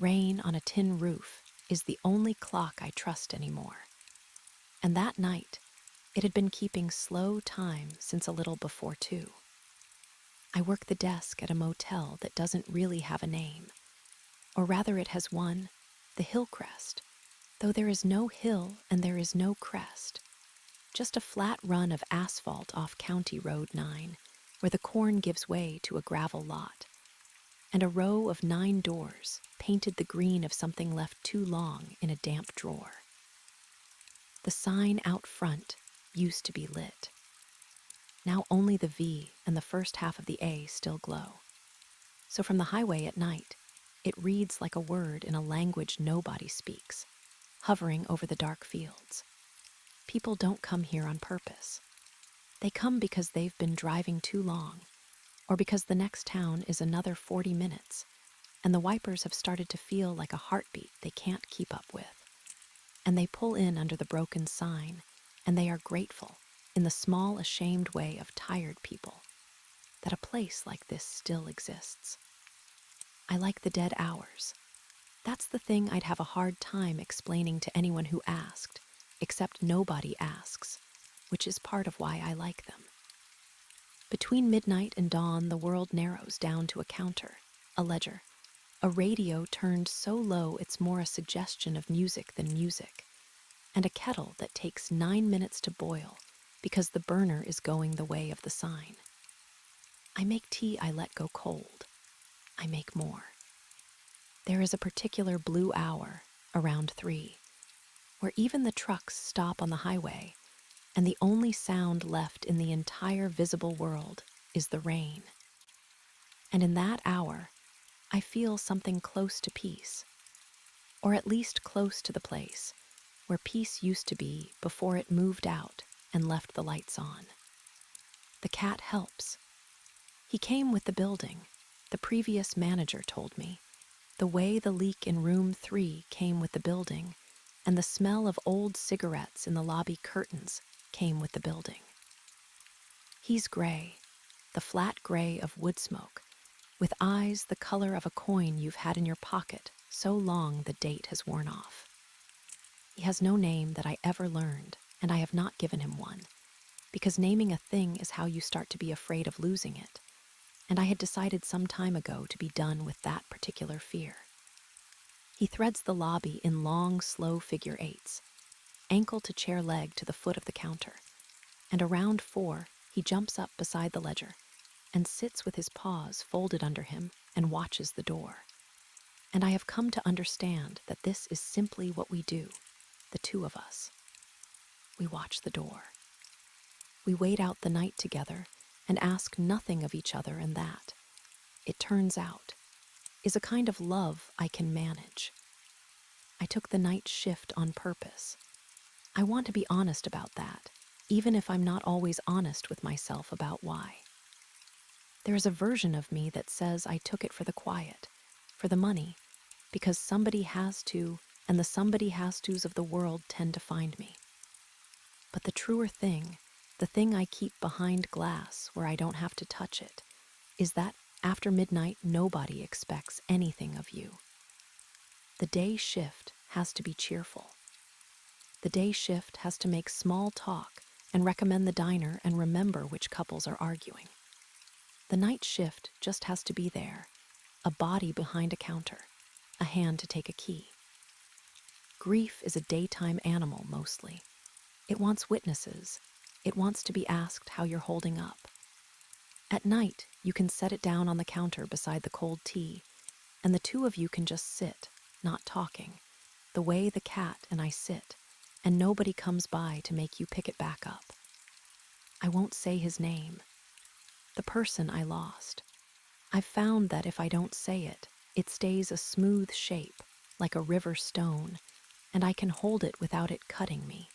Rain on a tin roof is the only clock I trust anymore. And that night, it had been keeping slow time since a little before 2. I work the desk at a motel that doesn't really have a name. Or rather it has one, the Hillcrest, though there is no hill and there is no crest. Just a flat run of asphalt off County Road 9, where the corn gives way to a gravel lot, and a row of 9 doors painted the green of something left too long in a damp drawer. The sign out front used to be lit. Now only the V and the first half of the A still glow. So from the highway at night, it reads like a word in a language nobody speaks, hovering over the dark fields. People don't come here on purpose. They come because they've been driving too long, or because the next town is another 40 minutes, and the wipers have started to feel like a heartbeat they can't keep up with. And they pull in under the broken sign, and they are grateful, in the small, ashamed way of tired people, that a place like this still exists. I like the dead hours. That's the thing I'd have a hard time explaining to anyone who asked, except nobody asks, which is part of why I like them. Between midnight and dawn, the world narrows down to a counter, a ledger, a radio turned so low it's more a suggestion of music than music, and a kettle that takes 9 minutes to boil because the burner is going the way of the sign. I make tea I let go cold. I make more. There is a particular blue hour, around 3, where even the trucks stop on the highway, and the only sound left in the entire visible world is the rain. And in that hour, I feel something close to peace, or at least close to the place where peace used to be before it moved out and left the lights on. The cat helps. He came with the building, the previous manager told me, the way the leak in room 3 came with the building, and the smell of old cigarettes in the lobby curtains came with the building. He's gray, the flat gray of wood smoke, with eyes the color of a coin you've had in your pocket so long the date has worn off. He has no name that I ever learned, and I have not given him one, because naming a thing is how you start to be afraid of losing it, and I had decided some time ago to be done with that particular fear. He threads the lobby in long, slow figure 8s, ankle to chair leg to the foot of the counter, and around 4, he jumps up beside the ledger and sits with his paws folded under him and watches the door. And I have come to understand that this is simply what we do, the two of us. We watch the door. We wait out the night together and ask nothing of each other, and that, it turns out, is a kind of love I can manage. I took the night shift on purpose. I want to be honest about that, even if I'm not always honest with myself about why. There is a version of me that says I took it for the quiet, for the money, because somebody has to, and the somebody has tos of the world tend to find me. But the truer thing, the thing I keep behind glass where I don't have to touch it, is that after midnight nobody expects anything of you. The day shift has to be cheerful. The day shift has to make small talk and recommend the diner and remember which couples are arguing. The night shift just has to be there, a body behind a counter, a hand to take a key. Grief is a daytime animal mostly. It wants witnesses. It wants to be asked how you're holding up. At night, you can set it down on the counter beside the cold tea, and the two of you can just sit, not talking, the way the cat and I sit, and nobody comes by to make you pick it back up. I won't say his name. The person I lost. I've found that if I don't say it, it stays a smooth shape, like a river stone, and I can hold it without it cutting me.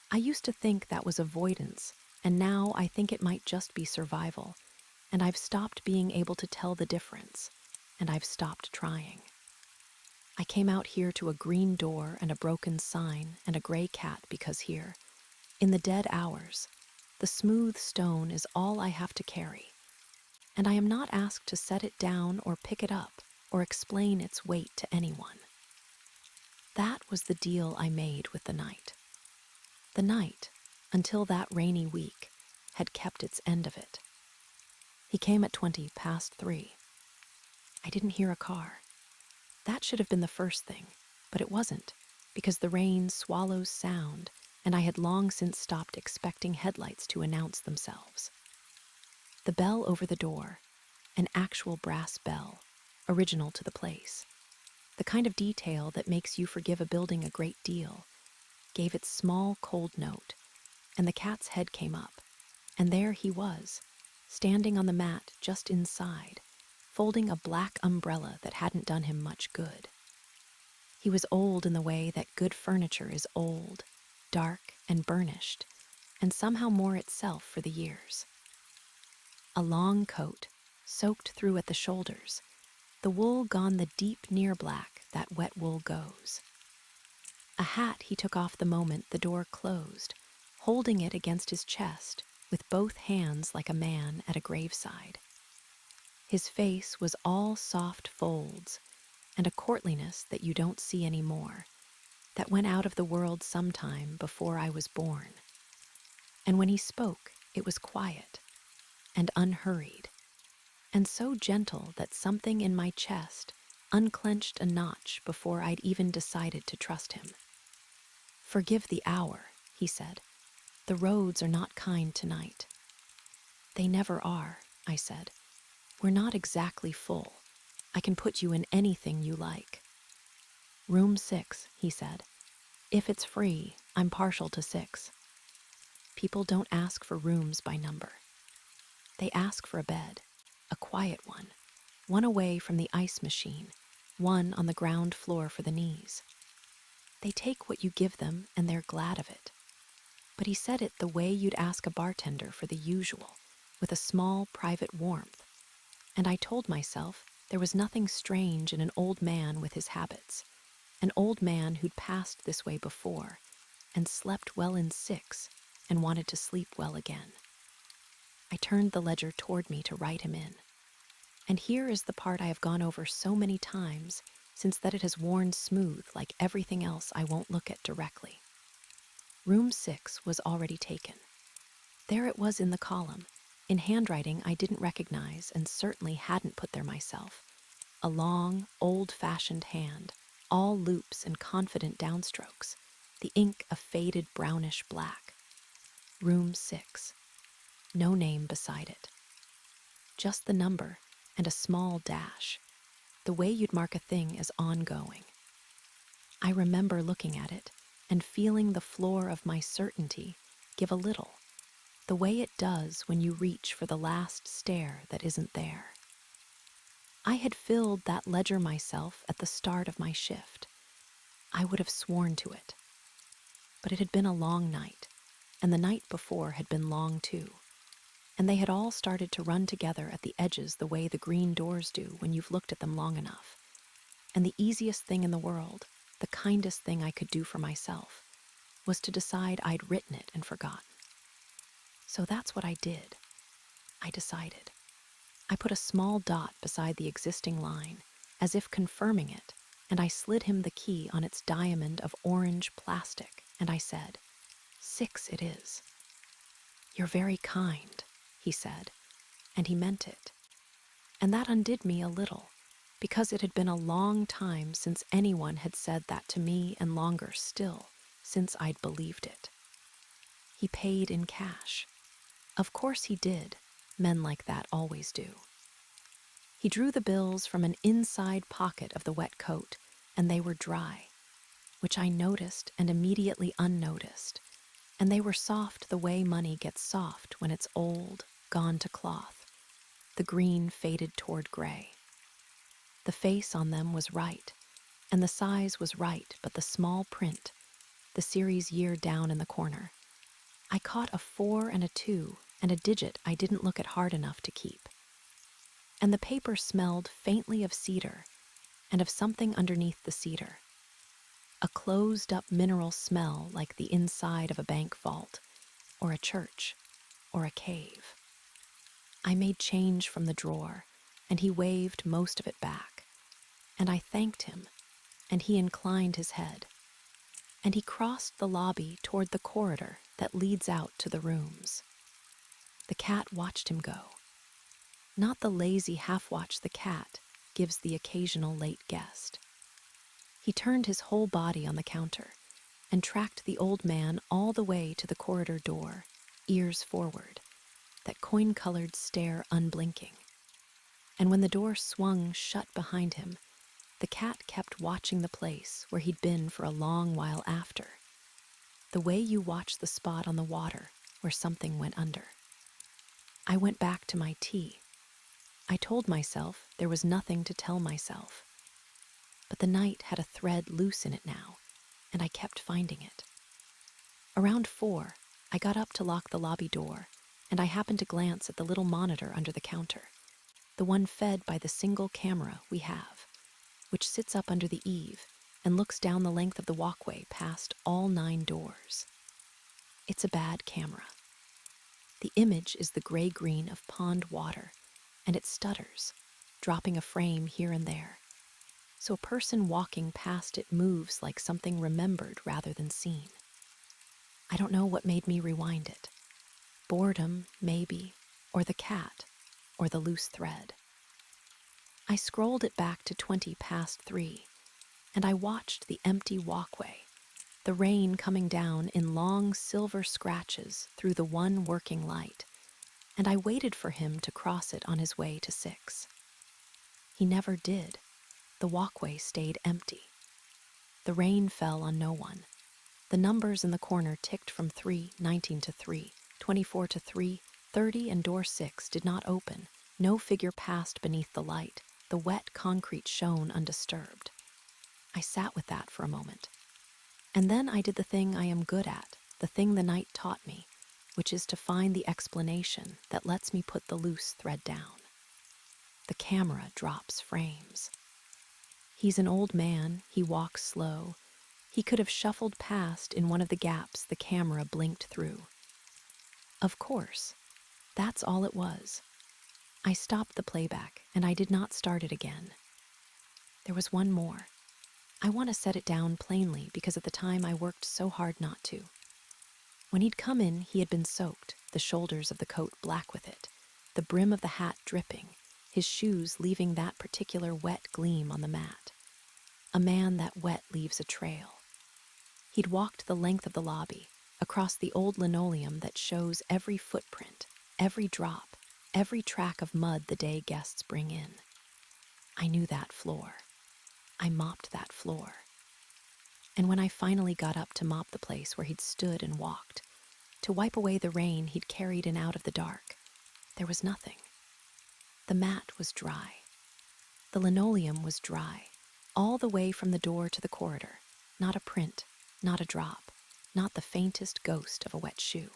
I used to think that was avoidance, and now I think it might just be survival, and I've stopped being able to tell the difference, and I've stopped trying. I came out here to a green door and a broken sign and a gray cat because here, in the dead hours, the smooth stone is all I have to carry, and I am not asked to set it down or pick it up or explain its weight to anyone. That was the deal I made with the night. The night, until that rainy week, had kept its end of it. He came at 3:20. I didn't hear a car. That should have been the first thing, but it wasn't, because the rain swallows sound, and I had long since stopped expecting headlights to announce themselves. The bell over the door, an actual brass bell, original to the place, the kind of detail that makes you forgive a building a great deal, gave its small, cold note, and the cat's head came up, and there he was, standing on the mat just inside, folding a black umbrella that hadn't done him much good. He was old in the way that good furniture is old, dark and burnished, and somehow more itself for the years. A long coat, soaked through at the shoulders, the wool gone the deep near black that wet wool goes. A hat he took off the moment the door closed, holding it against his chest with both hands like a man at a graveside. His face was all soft folds and a courtliness that you don't see anymore, that went out of the world sometime before I was born. And when he spoke, it was quiet and unhurried, and so gentle that something in my chest unclenched a notch before I'd even decided to trust him. "Forgive the hour," he said. "The roads are not kind tonight." "They never are," I said. "We're not exactly full. I can put you in anything you like." "Room 6, he said. "If it's free, I'm partial to 6. People don't ask for rooms by number. They ask for a bed, a quiet one away from the ice machine, one on the ground floor for the knees. They take what you give them and they're glad of it." But he said it the way you'd ask a bartender for the usual, with a small private warmth. And I told myself there was nothing strange in an old man with his habits, an old man who'd passed this way before and slept well in 6 and wanted to sleep well again. I turned the ledger toward me to write him in. And here is the part I have gone over so many times since that it has worn smooth like everything else I won't look at directly. Room 6 was already taken. There it was in the column, in handwriting I didn't recognize and certainly hadn't put there myself. A long, old-fashioned hand, all loops and confident downstrokes, the ink a faded brownish black. Room 6. No name beside it. Just the number and a small dash, the way you'd mark a thing as ongoing. I remember looking at it and feeling the floor of my certainty give a little, the way it does when you reach for the last stair that isn't there. I had filled that ledger myself at the start of my shift. I would have sworn to it. But it had been a long night, and the night before had been long too, and they had all started to run together at the edges the way the green doors do when you've looked at them long enough. And the easiest thing in the world, the kindest thing I could do for myself, was to decide I'd written it and forgotten. So that's what I did. I decided. I put a small dot beside the existing line, as if confirming it, and I slid him the key on its diamond of orange plastic, and I said, "6 it is." "You're very kind," he said, and he meant it. And that undid me a little, because it had been a long time since anyone had said that to me, and longer still, since I'd believed it. He paid in cash. Of course he did. Men like that always do. He drew the bills from an inside pocket of the wet coat, and they were dry, which I noticed and immediately unnoticed, and they were soft the way money gets soft when it's old, gone to cloth. The green faded toward gray. The face on them was right, and the size was right, but the small print, the series year down in the corner, I caught a 4 and a 2 and a digit I didn't look at hard enough to keep. And the paper smelled faintly of cedar and of something underneath the cedar. A closed-up mineral smell like the inside of a bank vault, or a church, or a cave. I made change from the drawer, and he waved most of it back. And I thanked him, and he inclined his head, and he crossed the lobby toward the corridor that leads out to the rooms. The cat watched him go. Not the lazy half-watch the cat gives the occasional late guest. He turned his whole body on the counter and tracked the old man all the way to the corridor door, ears forward, that coin-colored stare unblinking. And when the door swung shut behind him, the cat kept watching the place where he'd been for a long while after, the way you watch the spot on the water where something went under. I went back to my tea. I told myself there was nothing to tell myself. But the night had a thread loose in it now, and I kept finding it. Around 4, I got up to lock the lobby door, and I happened to glance at the little monitor under the counter, the one fed by the single camera we have, which sits up under the eave and looks down the length of the walkway past all 9 doors. It's a bad camera. The image is the gray-green of pond water, and it stutters, dropping a frame here and there. So a person walking past it moves like something remembered rather than seen. I don't know what made me rewind it. Boredom, maybe, or the cat, or the loose thread. I scrolled it back to 3:20, and I watched the empty walkway, the rain coming down in long silver scratches through the one working light, and I waited for him to cross it on his way to 6. He never did. The walkway stayed empty. The rain fell on no one. The numbers in the corner ticked from 3:19 to 3:24 to 3:30, and door 6 did not open. No figure passed beneath the light. The wet concrete shone undisturbed. I sat with that for a moment. And then I did the thing I am good at, the thing the night taught me, which is to find the explanation that lets me put the loose thread down. The camera drops frames. He's an old man, he walks slow. He could have shuffled past in one of the gaps the camera blinked through. Of course, that's all it was. I stopped the playback, and I did not start it again. There was one more. I want to set it down plainly because at the time I worked so hard not to. When he'd come in, he had been soaked, the shoulders of the coat black with it, the brim of the hat dripping, his shoes leaving that particular wet gleam on the mat. A man that wet leaves a trail. He'd walked the length of the lobby, across the old linoleum that shows every footprint, every drop, every track of mud the day guests bring in. I knew that floor. I mopped that floor. And when I finally got up to mop the place where he'd stood and walked, to wipe away the rain he'd carried in out of the dark, there was nothing. The mat was dry. The linoleum was dry, all the way from the door to the corridor. Not a print, not a drop, not the faintest ghost of a wet shoe.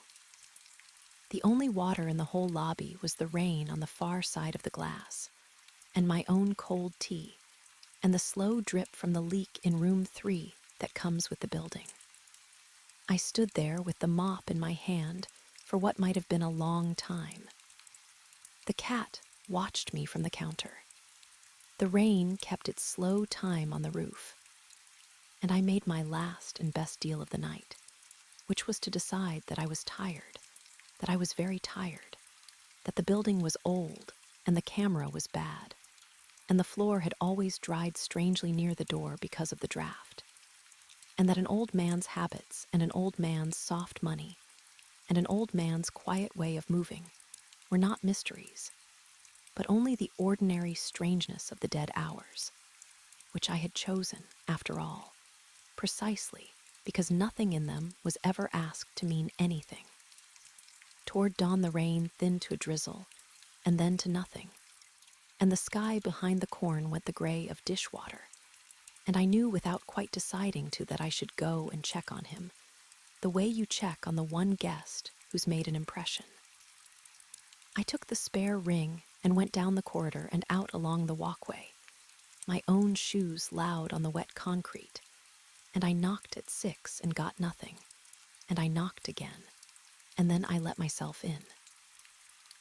The only water in the whole lobby was the rain on the far side of the glass, and my own cold tea, and the slow drip from the leak in room 3 that comes with the building. I stood there with the mop in my hand for what might have been a long time. The cat watched me from the counter. The rain kept its slow time on the roof, and I made my last and best deal of the night, which was to decide that I was tired, that I was very tired, that the building was old and the camera was bad, and the floor had always dried strangely near the door because of the draft, and that an old man's habits and an old man's soft money and an old man's quiet way of moving were not mysteries, but only the ordinary strangeness of the dead hours, which I had chosen, after all, precisely because nothing in them was ever asked to mean anything. Toward dawn the rain thinned to a drizzle, and then to nothing, and the sky behind the corn went the gray of dishwater, and I knew without quite deciding to that I should go and check on him, the way you check on the one guest who's made an impression. I took the spare ring and went down the corridor and out along the walkway, my own shoes loud on the wet concrete, and I knocked at 6 and got nothing, and I knocked again, and then I let myself in.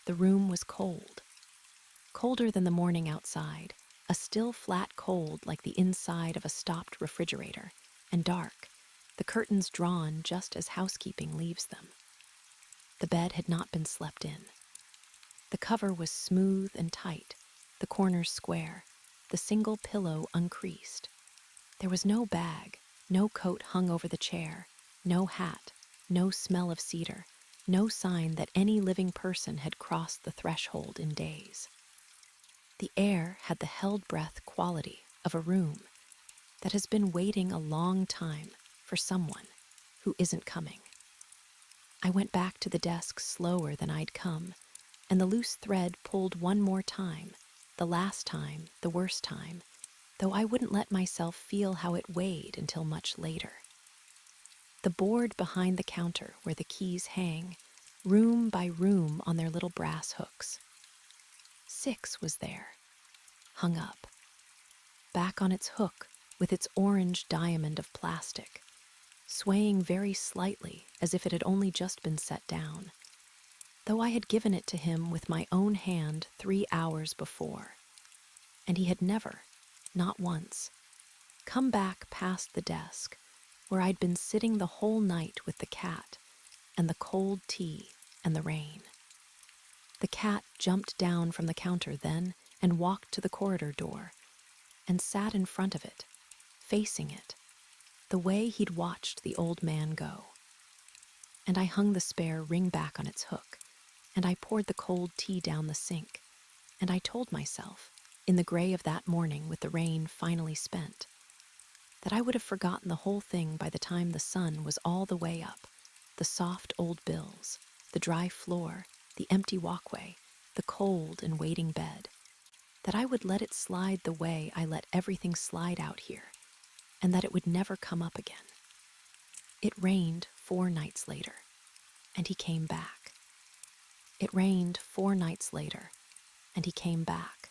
The room was cold, colder than the morning outside, a still flat cold like the inside of a stopped refrigerator, and dark, the curtains drawn just as housekeeping leaves them. The bed had not been slept in. The cover was smooth and tight, the corners square, the single pillow uncreased. There was no bag, no coat hung over the chair, no hat, no smell of cedar, no sign that any living person had crossed the threshold in days. The air had the held breath quality of a room that has been waiting a long time for someone who isn't coming. I went back to the desk slower than I'd come, and the loose thread pulled one more time, the last time, the worst time, though I wouldn't let myself feel how it weighed until much later. The board behind the counter where the keys hang, room by room on their little brass hooks. 6 was there, hung up, back on its hook with its orange diamond of plastic, swaying very slightly as if it had only just been set down, though I had given it to him with my own hand 3 hours before, and he had never, not once, come back past the desk where I'd been sitting the whole night with the cat and the cold tea and the rain. The cat jumped down from the counter then and walked to the corridor door and sat in front of it, facing it, the way he'd watched the old man go. And I hung the spare ring back on its hook, and I poured the cold tea down the sink, and I told myself, in the gray of that morning with the rain finally spent, that I would have forgotten the whole thing by the time the sun was all the way up, the soft old bills, the dry floor, the empty walkway, the cold and waiting bed, that I would let it slide the way I let everything slide out here, and that it would never come up again. It rained 4 nights later, and he came back. It rained 4 nights later, and he came back.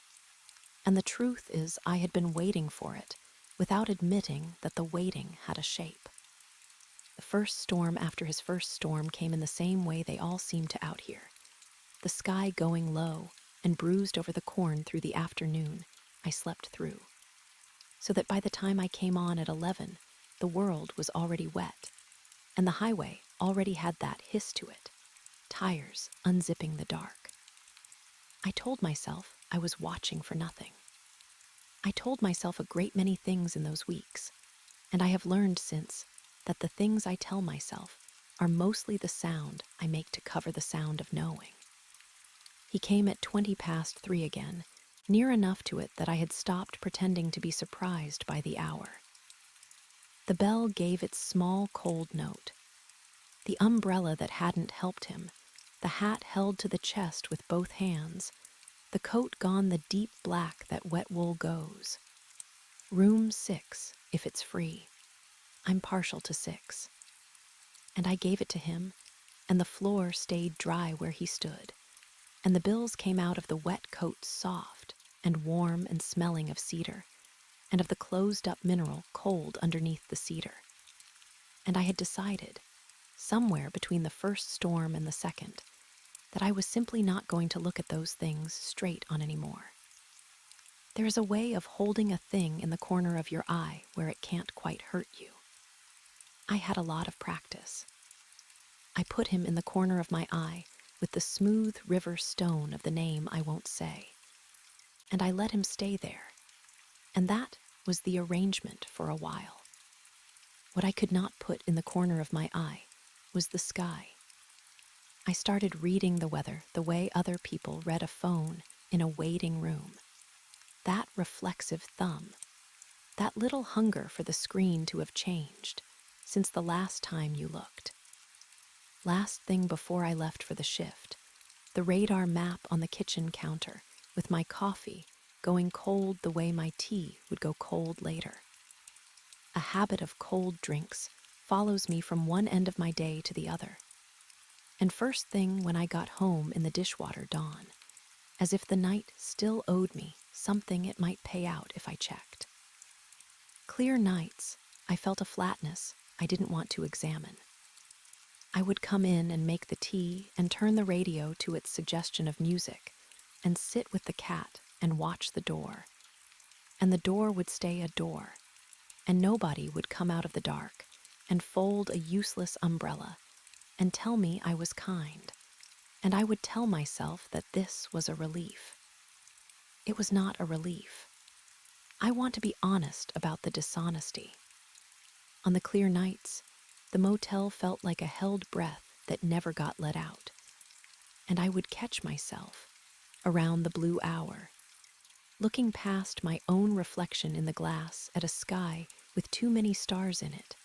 And the truth is I had been waiting for it, without admitting that the waiting had a shape. The first storm after his first storm came in the same way they all seem to out here. The sky going low and bruised over the corn through the afternoon I slept through, so that by the time I came on at 11, the world was already wet, and the highway already had that hiss to it, tires unzipping the dark. I told myself I was watching for nothing. I told myself a great many things in those weeks, and I have learned since that the things I tell myself are mostly the sound I make to cover the sound of knowing. He came at 3 again, near enough to it that I had stopped pretending to be surprised by the hour. The bell gave its small, cold note. The umbrella that hadn't helped him, the hat held to the chest with both hands, the coat gone the deep black that wet wool goes. Room 6, if it's free. I'm partial to 6. And I gave it to him, and the floor stayed dry where he stood, and the bills came out of the wet coat soft and warm and smelling of cedar, and of the closed-up mineral cold underneath the cedar. And I had decided, somewhere between the first storm and the second, that I was simply not going to look at those things straight on anymore. There is a way of holding a thing in the corner of your eye where it can't quite hurt you. I had a lot of practice. I put him in the corner of my eye with the smooth river stone of the name I won't say, and I let him stay there, and that was the arrangement for a while. What I could not put in the corner of my eye was the sky. I started reading the weather the way other people read a phone in a waiting room. That reflexive thumb, that little hunger for the screen to have changed since the last time you looked. Last thing before I left for the shift, the radar map on the kitchen counter with my coffee going cold the way my tea would go cold later. A habit of cold drinks follows me from one end of my day to the other. And first thing when I got home in the dishwater dawn, as if the night still owed me something it might pay out if I checked. Clear nights, I felt a flatness I didn't want to examine. I would come in and make the tea and turn the radio to its suggestion of music and sit with the cat and watch the door. and the door would stay a door, and nobody would come out of the dark and fold a useless umbrella and tell me I was kind, and I would tell myself that this was a relief. It was not a relief. I want to be honest about the dishonesty. On the clear nights, the motel felt like a held breath that never got let out, and I would catch myself, around the blue hour, looking past my own reflection in the glass at a sky with too many stars in it,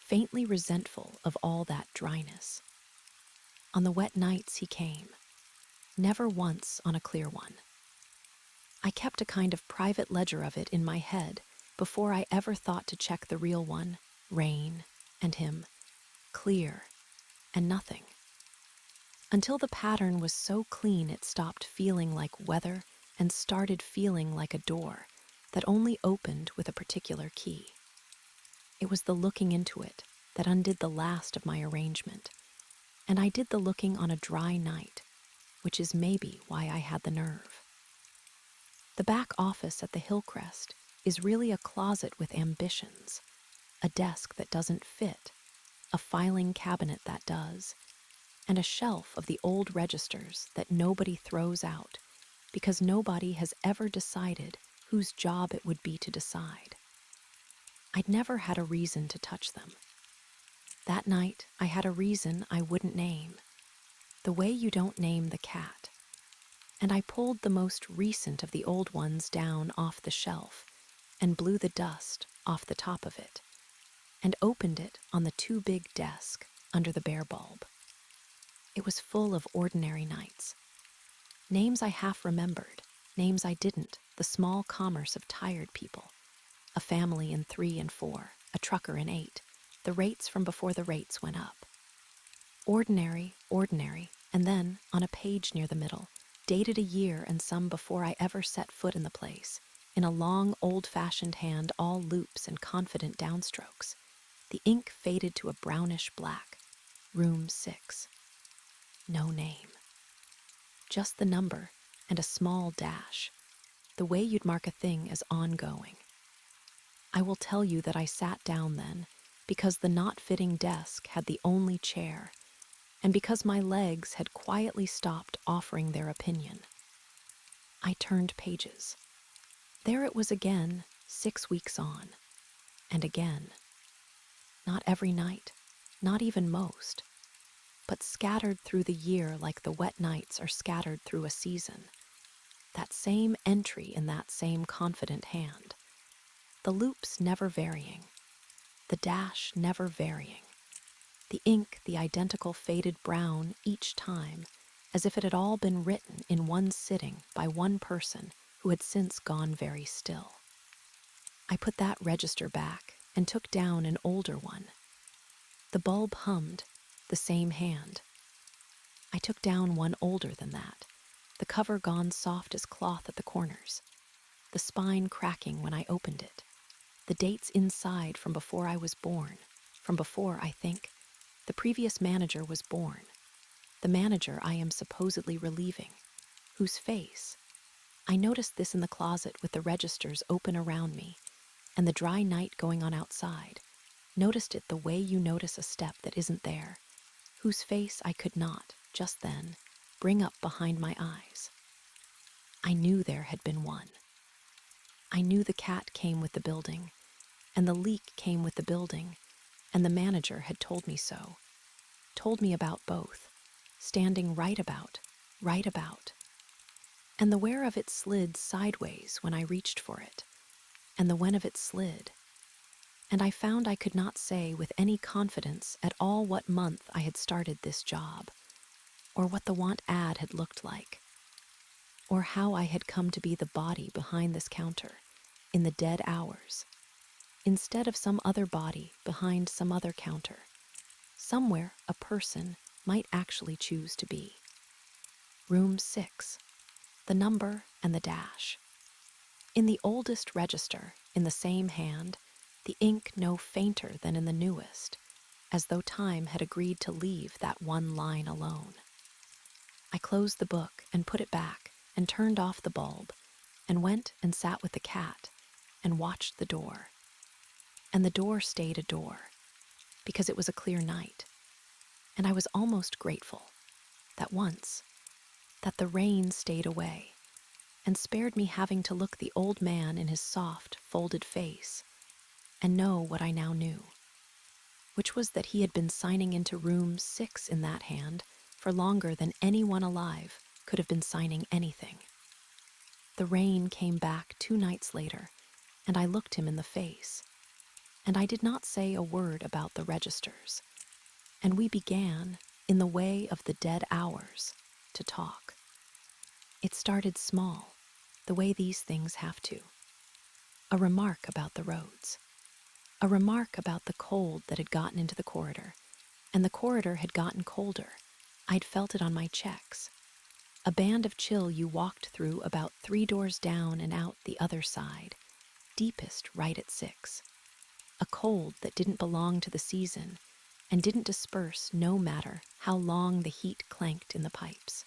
faintly resentful of all that dryness. On the wet nights he came, never once on a clear one. I kept a kind of private ledger of it in my head before I ever thought to check the real one, rain, and him, clear, and nothing. Until the pattern was so clean it stopped feeling like weather and started feeling like a door that only opened with a particular key. It was the looking into it that undid the last of my arrangement, and I did the looking on a dry night, which is maybe why I had the nerve. The back office at the Hillcrest is really a closet with ambitions, a desk that doesn't fit, a filing cabinet that does, and a shelf of the old registers that nobody throws out because nobody has ever decided whose job it would be to decide. I'd never had a reason to touch them. That night, I had a reason I wouldn't name, the way you don't name the cat. And I pulled the most recent of the old ones down off the shelf and blew the dust off the top of it and opened it on the too big desk under the bare bulb. It was full of ordinary nights. Names I half remembered, names I didn't, the small commerce of tired people. A family in 3 and 4, a trucker in 8, the rates from before the rates went up. Ordinary, ordinary, and then, on a page near the middle, dated a year and some before I ever set foot in the place, in a long, old-fashioned hand all loops and confident downstrokes. The ink faded to a brownish black. Room 6. No name. Just the number and a small dash, the way you'd mark a thing as ongoing. I will tell you that I sat down then, because the not-fitting desk had the only chair, and because my legs had quietly stopped offering their opinion. I turned pages. There it was again, 6 weeks on, and again. Not every night, not even most, but scattered through the year like the wet nights are scattered through a season. That same entry in that same confident hand. The loops never varying, the dash never varying. The ink the identical faded brown each time, as if it had all been written in one sitting by one person who had since gone very still. I put that register back and took down an older one. The bulb hummed, the same hand. I took down one older than that, the cover gone soft as cloth at the corners, the spine cracking when I opened it, the dates inside from before I was born, from before, I think, the previous manager was born, the manager I am supposedly relieving, whose face. I noticed this in the closet with the registers open around me and the dry night going on outside, noticed it the way you notice a step that isn't there, whose face I could not, just then, bring up behind my eyes. I knew there had been one. I knew the cat came with the building, and the leak came with the building, and the manager had told me so, told me about both, standing right about, and the where of it slid sideways when I reached for it, and the when of it slid, and I found I could not say with any confidence at all what month I had started this job, or what the want ad had looked like, or how I had come to be the body behind this counter, in the dead hours, instead of some other body behind some other counter, somewhere a person might actually choose to be. Room 6, the number and the dash. In the oldest register, in the same hand, the ink no fainter than in the newest, as though time had agreed to leave that one line alone. I closed the book and put it back and turned off the bulb and went and sat with the cat and watched the door. And the door stayed a door, because it was a clear night. And I was almost grateful that once, that the rain stayed away and spared me having to look the old man in his soft, folded face and know what I now knew, which was that he had been signing into room 6 in that hand for longer than anyone alive could have been signing anything. The rain came back 2 nights later, and I looked him in the face, and I did not say a word about the registers, and we began, in the way of the dead hours, to talk. It started small, the way these things have to. A remark about the roads. A remark about the cold that had gotten into the corridor, and the corridor had gotten colder. I'd felt it on my checks. A band of chill you walked through about 3 doors down and out the other side, deepest right at 6. A cold that didn't belong to the season and didn't disperse no matter how long the heat clanked in the pipes.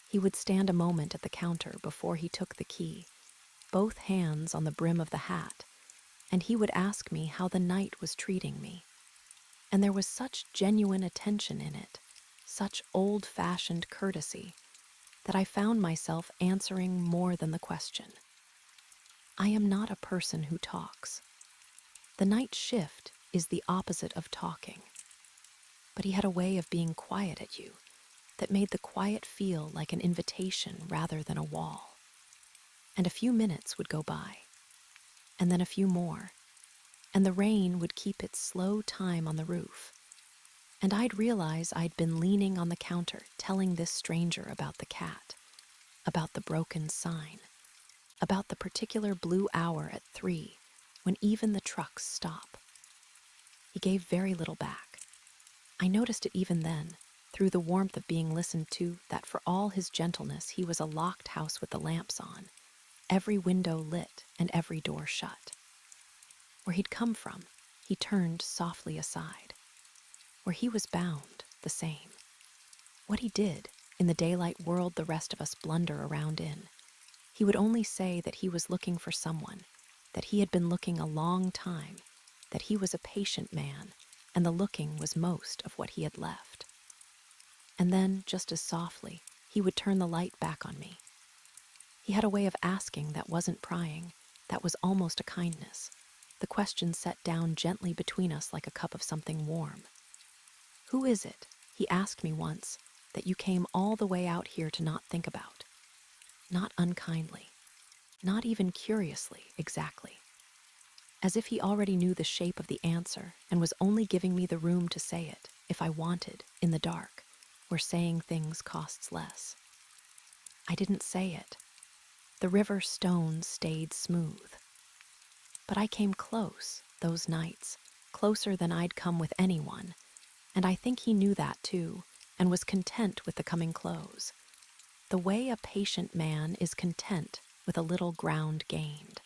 He would stand a moment at the counter before he took the key, both hands on the brim of the hat, and he would ask me how the night was treating me. And there was such genuine attention in it, such old-fashioned courtesy, that I found myself answering more than the question. I am not a person who talks. The night shift is the opposite of talking. But he had a way of being quiet at you that made the quiet feel like an invitation rather than a wall. And a few minutes would go by, and then a few more, and the rain would keep its slow time on the roof. And I'd realize I'd been leaning on the counter telling this stranger about the cat, about the broken sign, about the particular blue hour at 3 when even the trucks stop. He gave very little back. I noticed it even then, through the warmth of being listened to, that for all his gentleness he was a locked house with the lamps on, every window lit and every door shut. Where he'd come from, he turned softly aside. Where he was bound, the same. What he did, in the daylight world the rest of us blunder around in, he would only say that he was looking for someone, that he had been looking a long time, that he was a patient man, and the looking was most of what he had left. And then, just as softly, he would turn the light back on me. He had a way of asking that wasn't prying, that was almost a kindness, the question set down gently between us like a cup of something warm. "Who is it," he asked me once, "that you came all the way out here to not think about?" Not unkindly, not even curiously, exactly. As if he already knew the shape of the answer and was only giving me the room to say it, if I wanted, in the dark, where saying things costs less. I didn't say it. The river stones stayed smooth. But I came close, those nights, closer than I'd come with anyone, and I think he knew that too, and was content with the coming close. The way a patient man is content with a little ground gained.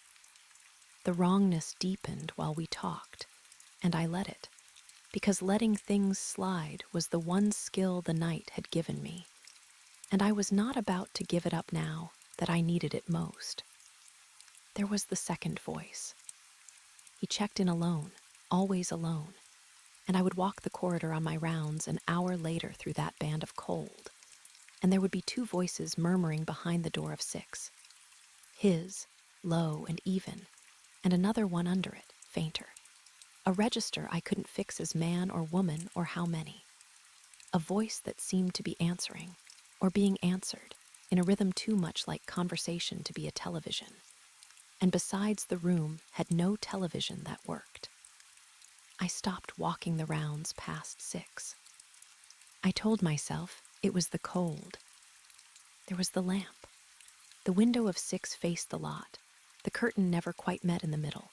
The wrongness deepened while we talked, and I let it, because letting things slide was the one skill the night had given me, and I was not about to give it up now that I needed it most. There was the second voice. He checked in alone, always alone, and I would walk the corridor on my rounds an hour later through that band of cold, and there would be 2 voices murmuring behind the door of 6. His, low and even, and another one under it, fainter. A register I couldn't fix as man or woman or how many. A voice that seemed to be answering, or being answered, in a rhythm too much like conversation to be a television. And besides, the room had no television that worked. I stopped walking the rounds past 6. I told myself it was the cold. There was the lamp. The window of 6 faced the lot. The curtain never quite met in the middle,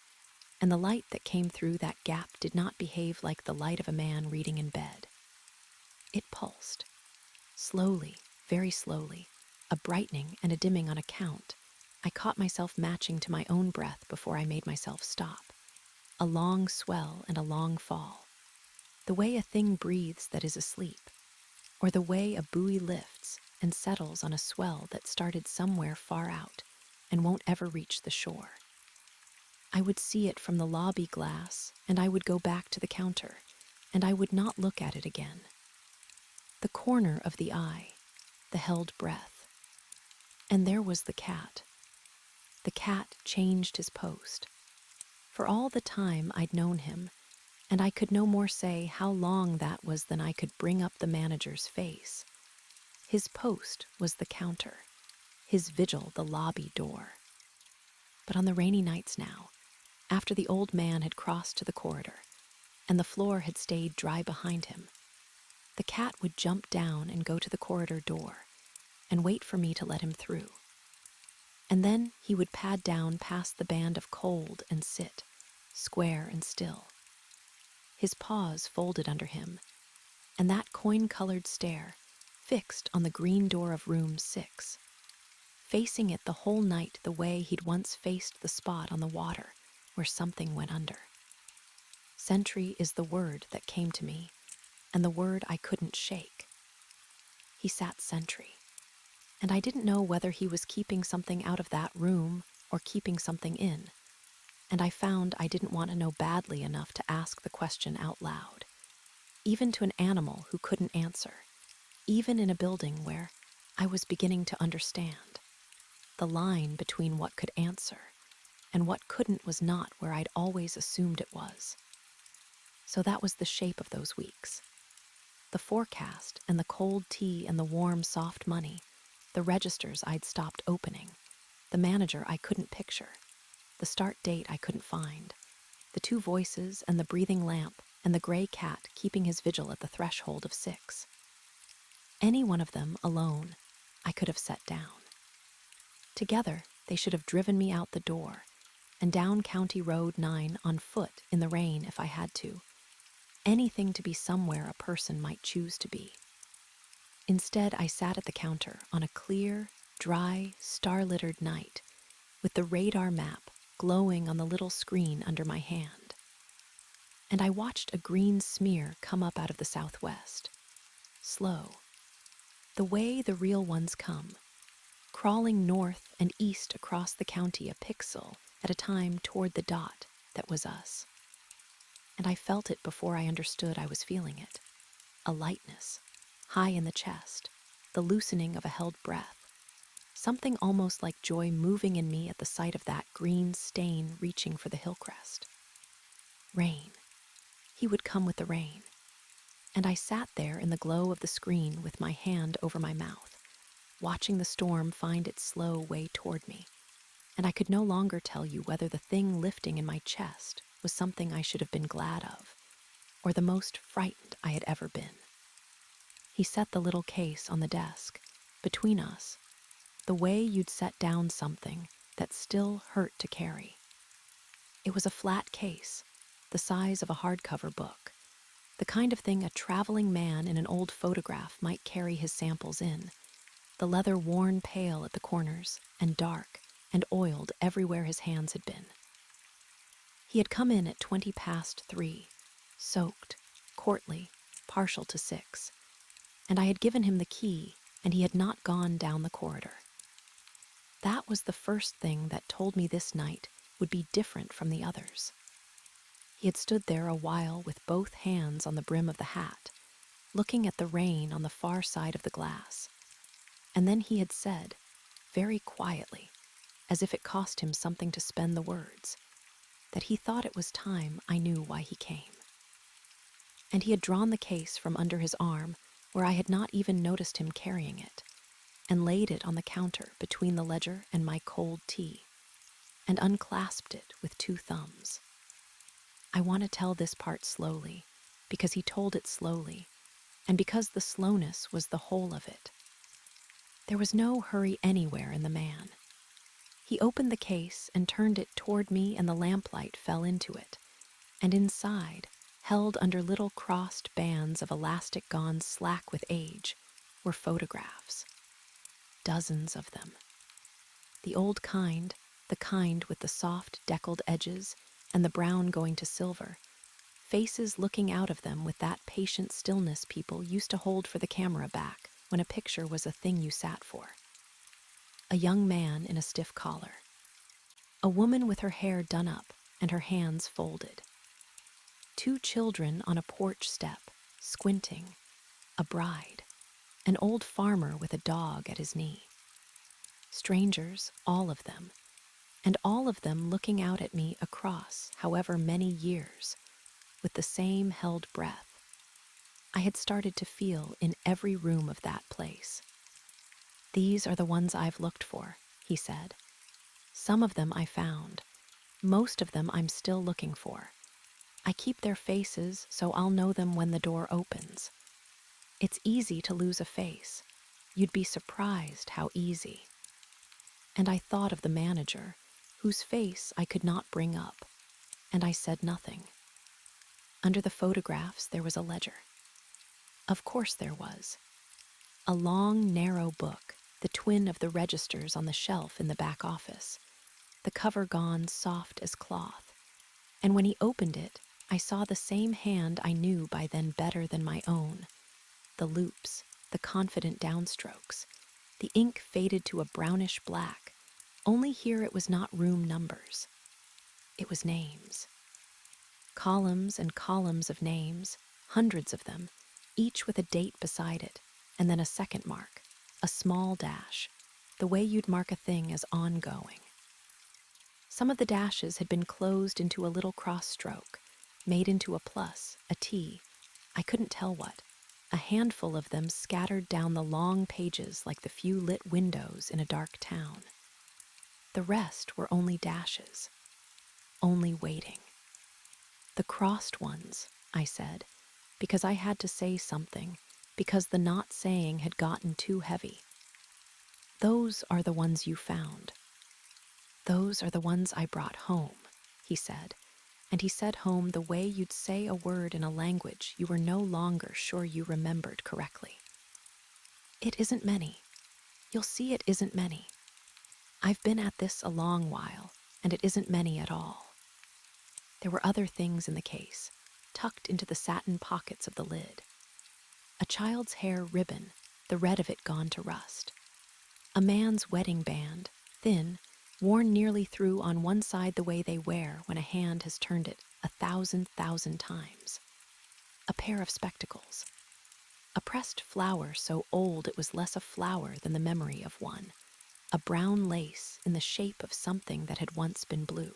and the light that came through that gap did not behave like the light of a man reading in bed. It pulsed. Slowly, very slowly, a brightening and a dimming on a count. I caught myself matching to my own breath before I made myself stop. A long swell and a long fall. The way a thing breathes that is asleep, or the way a buoy lifts and settles on a swell that started somewhere far out and won't ever reach the shore. I would see it from the lobby glass, and I would go back to the counter, and I would not look at it again. The corner of the eye, the held breath. And there was the cat. The cat changed his post. For all the time I'd known him, and I could no more say how long that was than I could bring up the manager's face. His post was the counter, his vigil the lobby door. But on the rainy nights now, after the old man had crossed to the corridor, and the floor had stayed dry behind him, the cat would jump down and go to the corridor door and wait for me to let him through. And then he would pad down past the band of cold and sit, square and still, his paws folded under him, and that coin-colored stare fixed on the green door of room 6, facing it the whole night the way he'd once faced the spot on the water where something went under. Sentry is the word that came to me, and the word I couldn't shake. He sat sentry, and I didn't know whether he was keeping something out of that room or keeping something in, and I found I didn't want to know badly enough to ask the question out loud, even to an animal who couldn't answer, even in a building where I was beginning to understand. The line between what could answer and what couldn't was not where I'd always assumed it was. So that was the shape of those weeks. The forecast and the cold tea and the warm, soft money, the registers I'd stopped opening, the manager I couldn't picture, the start date I couldn't find, the 2 voices and the breathing lamp and the gray cat keeping his vigil at the threshold of 6. Any one of them alone I could have set down. Together, they should have driven me out the door and down County Road 9 on foot in the rain if I had to. Anything to be somewhere a person might choose to be. Instead, I sat at the counter on a clear, dry, star-littered night with the radar map glowing on the little screen under my hand. And I watched a green smear come up out of the southwest. Slow. The way the real ones come, crawling north and east across the county a pixel at a time toward the dot that was us. And I felt it before I understood I was feeling it. A lightness, high in the chest, the loosening of a held breath, something almost like joy moving in me at the sight of that green stain reaching for the hill crest. Rain. He would come with the rain. And I sat there in the glow of the screen with my hand over my mouth, watching the storm find its slow way toward me. And I could no longer tell you whether the thing lifting in my chest was something I should have been glad of, or the most frightened I had ever been. He set the little case on the desk, between us, the way you'd set down something that still hurt to carry. It was a flat case, the size of a hardcover book, the kind of thing a traveling man in an old photograph might carry his samples in, the leather worn pale at the corners and dark and oiled everywhere his hands had been. He had come in at 3:20, soaked, courtly, partial to 6, and I had given him the key, and he had not gone down the corridor. That was the first thing that told me this night would be different from the others. He had stood there a while with both hands on the brim of the hat, looking at the rain on the far side of the glass. And then he had said, very quietly, as if it cost him something to spend the words, that he thought it was time I knew why he came. And he had drawn the case from under his arm, where I had not even noticed him carrying it, and laid it on the counter between the ledger and my cold tea, and unclasped it with 2 thumbs. I want to tell this part slowly, because he told it slowly, and because the slowness was the whole of it. There was no hurry anywhere in the man. He opened the case and turned it toward me, and the lamplight fell into it, and inside, held under little crossed bands of elastic gone slack with age, were photographs. Dozens of them. The old kind, the kind with the soft deckled edges and the brown going to silver, faces looking out of them with that patient stillness people used to hold for the camera back when a picture was a thing you sat for. A young man in a stiff collar. A woman with her hair done up and her hands folded. Two children on a porch step, squinting, a bride, an old farmer with a dog at his knee. Strangers, all of them, and all of them looking out at me across however many years, with the same held breath I had started to feel in every room of that place. "These are the ones I've looked for," he said. "Some of them I found. Most of them I'm still looking for. I keep their faces so I'll know them when the door opens. It's easy to lose a face. You'd be surprised how easy." And I thought of the manager, whose face I could not bring up, and I said nothing. Under the photographs there was a ledger. Of course there was. A long, narrow book, the twin of the registers on the shelf in the back office, the cover gone soft as cloth. And when he opened it, I saw the same hand I knew by then better than my own. The loops, the confident downstrokes. The ink faded to a brownish black. Only here it was not room numbers. It was names. Columns and columns of names, hundreds of them, each with a date beside it, and then a second mark, a small dash, the way you'd mark a thing as ongoing. Some of the dashes had been closed into a little cross stroke, made into a plus, a T, I couldn't tell what. A handful of them scattered down the long pages like the few lit windows in a dark town. The rest were only dashes, only waiting. "The crossed ones," I said, because I had to say something, because the not saying had gotten too heavy. "Those are the ones you found. Those are the ones I brought home," he said, and he said home the way you'd say a word in a language you were no longer sure you remembered correctly. "It isn't many. You'll see it isn't many. I've been at this a long while, and it isn't many at all." There were other things in the case, tucked into the satin pockets of the lid. A child's hair ribbon, the red of it gone to rust. A man's wedding band, thin, worn nearly through on one side the way they wear when a hand has turned it 1,000,000 times. A pair of spectacles. A pressed flower so old it was less a flower than the memory of one. A brown lace in the shape of something that had once been blue.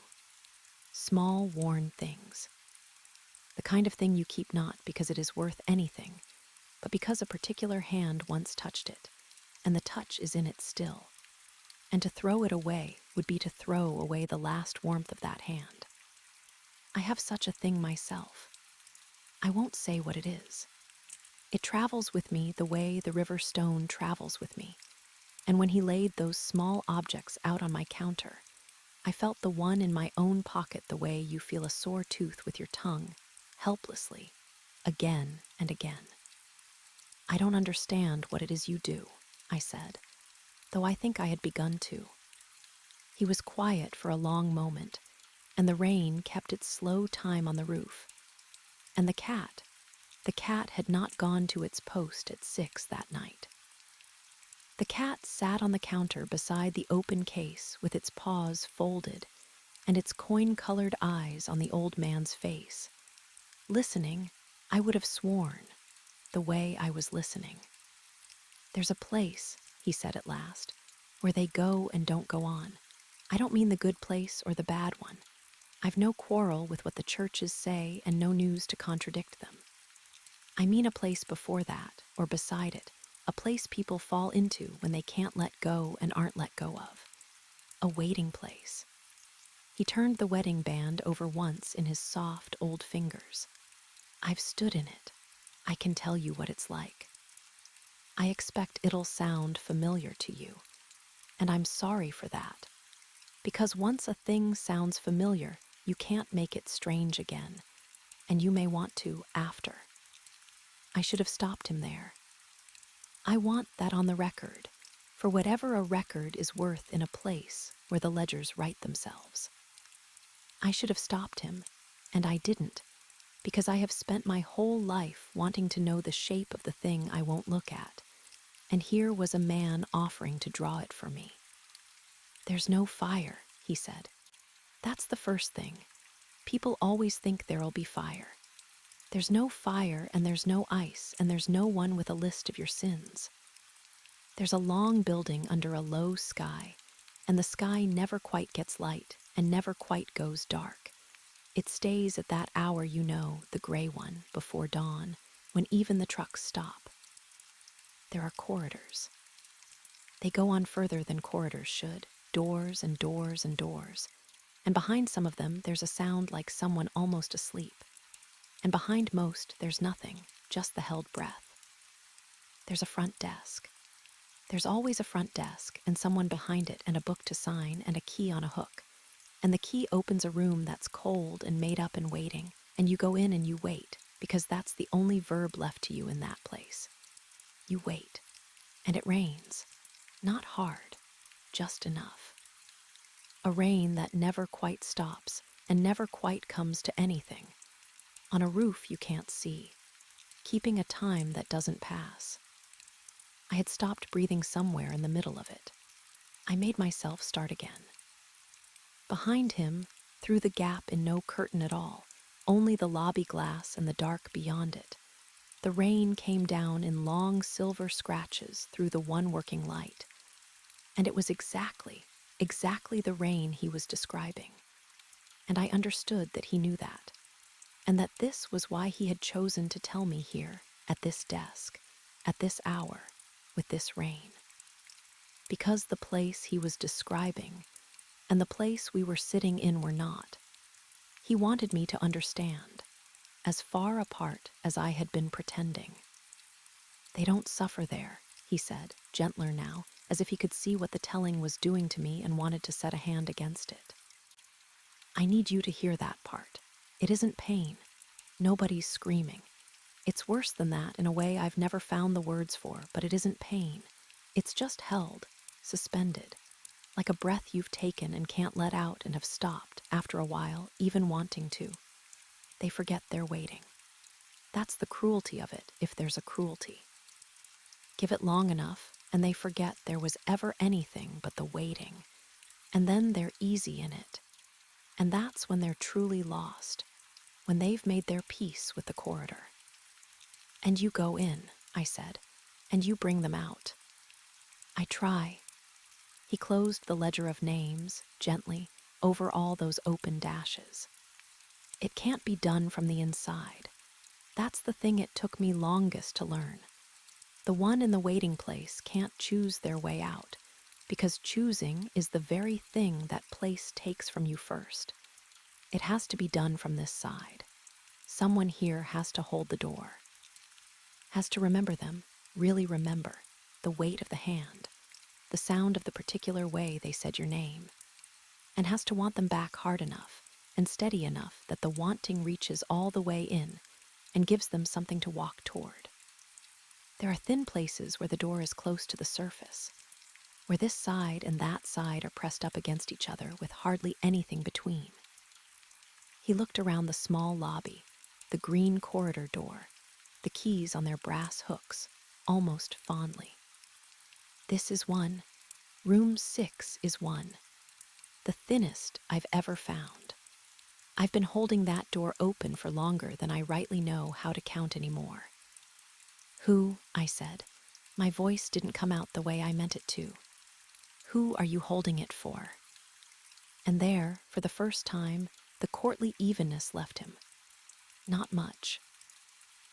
Small, worn things. The kind of thing you keep not because it is worth anything, but because a particular hand once touched it, and the touch is in it still. And to throw it away would be to throw away the last warmth of that hand. I have such a thing myself. I won't say what it is. It travels with me the way the river stone travels with me. And when he laid those small objects out on my counter, I felt the one in my own pocket the way you feel a sore tooth with your tongue, helplessly, again and again. "I don't understand what it is you do," I said, though I think I had begun to. He was quiet for a long moment, and the rain kept its slow time on the roof. And the cat had not gone to its post at 6 that night. The cat sat on the counter beside the open case with its paws folded and its coin-colored eyes on the old man's face. Listening, I would have sworn, the way I was listening. "There's a place," he said at last, "where they go and don't go on. I don't mean the good place or the bad one. I've no quarrel with what the churches say and no news to contradict them. I mean a place before that, or beside it, a place people fall into when they can't let go and aren't let go of. A waiting place." He turned the wedding band over once in his soft old fingers. "I've stood in it. I can tell you what it's like. I expect it'll sound familiar to you, and I'm sorry for that. Because once a thing sounds familiar, you can't make it strange again, and you may want to after." I should have stopped him there. I want that on the record, for whatever a record is worth in a place where the ledgers write themselves. I should have stopped him, and I didn't, because I have spent my whole life wanting to know the shape of the thing I won't look at, and here was a man offering to draw it for me. "There's no fire," he said. "That's the first thing. People always think there'll be fire. There's no fire, and there's no ice, and there's no one with a list of your sins. There's a long building under a low sky, and the sky never quite gets light and never quite goes dark. It stays at that hour, you know, the gray one, before dawn, when even the trucks stop. There are corridors. They go on further than corridors should, doors and doors and doors. And behind some of them, there's a sound like someone almost asleep. And behind most, there's nothing, just the held breath. There's a front desk. There's always a front desk, and someone behind it, and a book to sign, and a key on a hook. And the key opens a room that's cold and made up and waiting, and you go in and you wait, because that's the only verb left to you in that place. You wait. And it rains. Not hard, just enough. A rain that never quite stops and never quite comes to anything. On a roof you can't see, keeping a time that doesn't pass. I had stopped breathing somewhere in the middle of it. I made myself start again. Behind him, through the gap in no curtain at all, only the lobby glass and the dark beyond it, the rain came down in long silver scratches through the one working light. And it was exactly the rain he was describing. And I understood that he knew that, and that this was why he had chosen to tell me here, at this desk, at this hour, with this rain. Because the place he was describing and the place we were sitting in were not. He wanted me to understand, as far apart as I had been pretending. They don't suffer there, he said, gentler now, as if he could see what the telling was doing to me and wanted to set a hand against it. I need you to hear that part. It isn't pain. Nobody's screaming. It's worse than that in a way I've never found the words for, but it isn't pain. It's just held, suspended, like a breath you've taken and can't let out and have stopped, after a while, even wanting to. They forget they're waiting. That's the cruelty of it, if there's a cruelty. Give it long enough, and they forget there was ever anything but the waiting. And then they're easy in it. And that's when they're truly lost, when they've made their peace with the corridor. And you go in, I said, and you bring them out. I try. He closed the ledger of names, gently, over all those open dashes. It can't be done from the inside. That's the thing it took me longest to learn. The one in the waiting place can't choose their way out, because choosing is the very thing that place takes from you first. It has to be done from this side. Someone here has to hold the door. Has to remember them, really remember, the weight of the hand, the sound of the particular way they said your name, and has to want them back hard enough and steady enough that the wanting reaches all the way in and gives them something to walk toward. There are thin places where the door is close to the surface, where this side and that side are pressed up against each other with hardly anything between. He looked around the small lobby, the green corridor door, the keys on their brass hooks, almost fondly. This is one. Room 6 is one. The thinnest I've ever found. I've been holding that door open for longer than I rightly know how to count anymore. Who, I said. My voice didn't come out the way I meant it to. Who are you holding it for? And there, for the first time, the courtly evenness left him. Not much.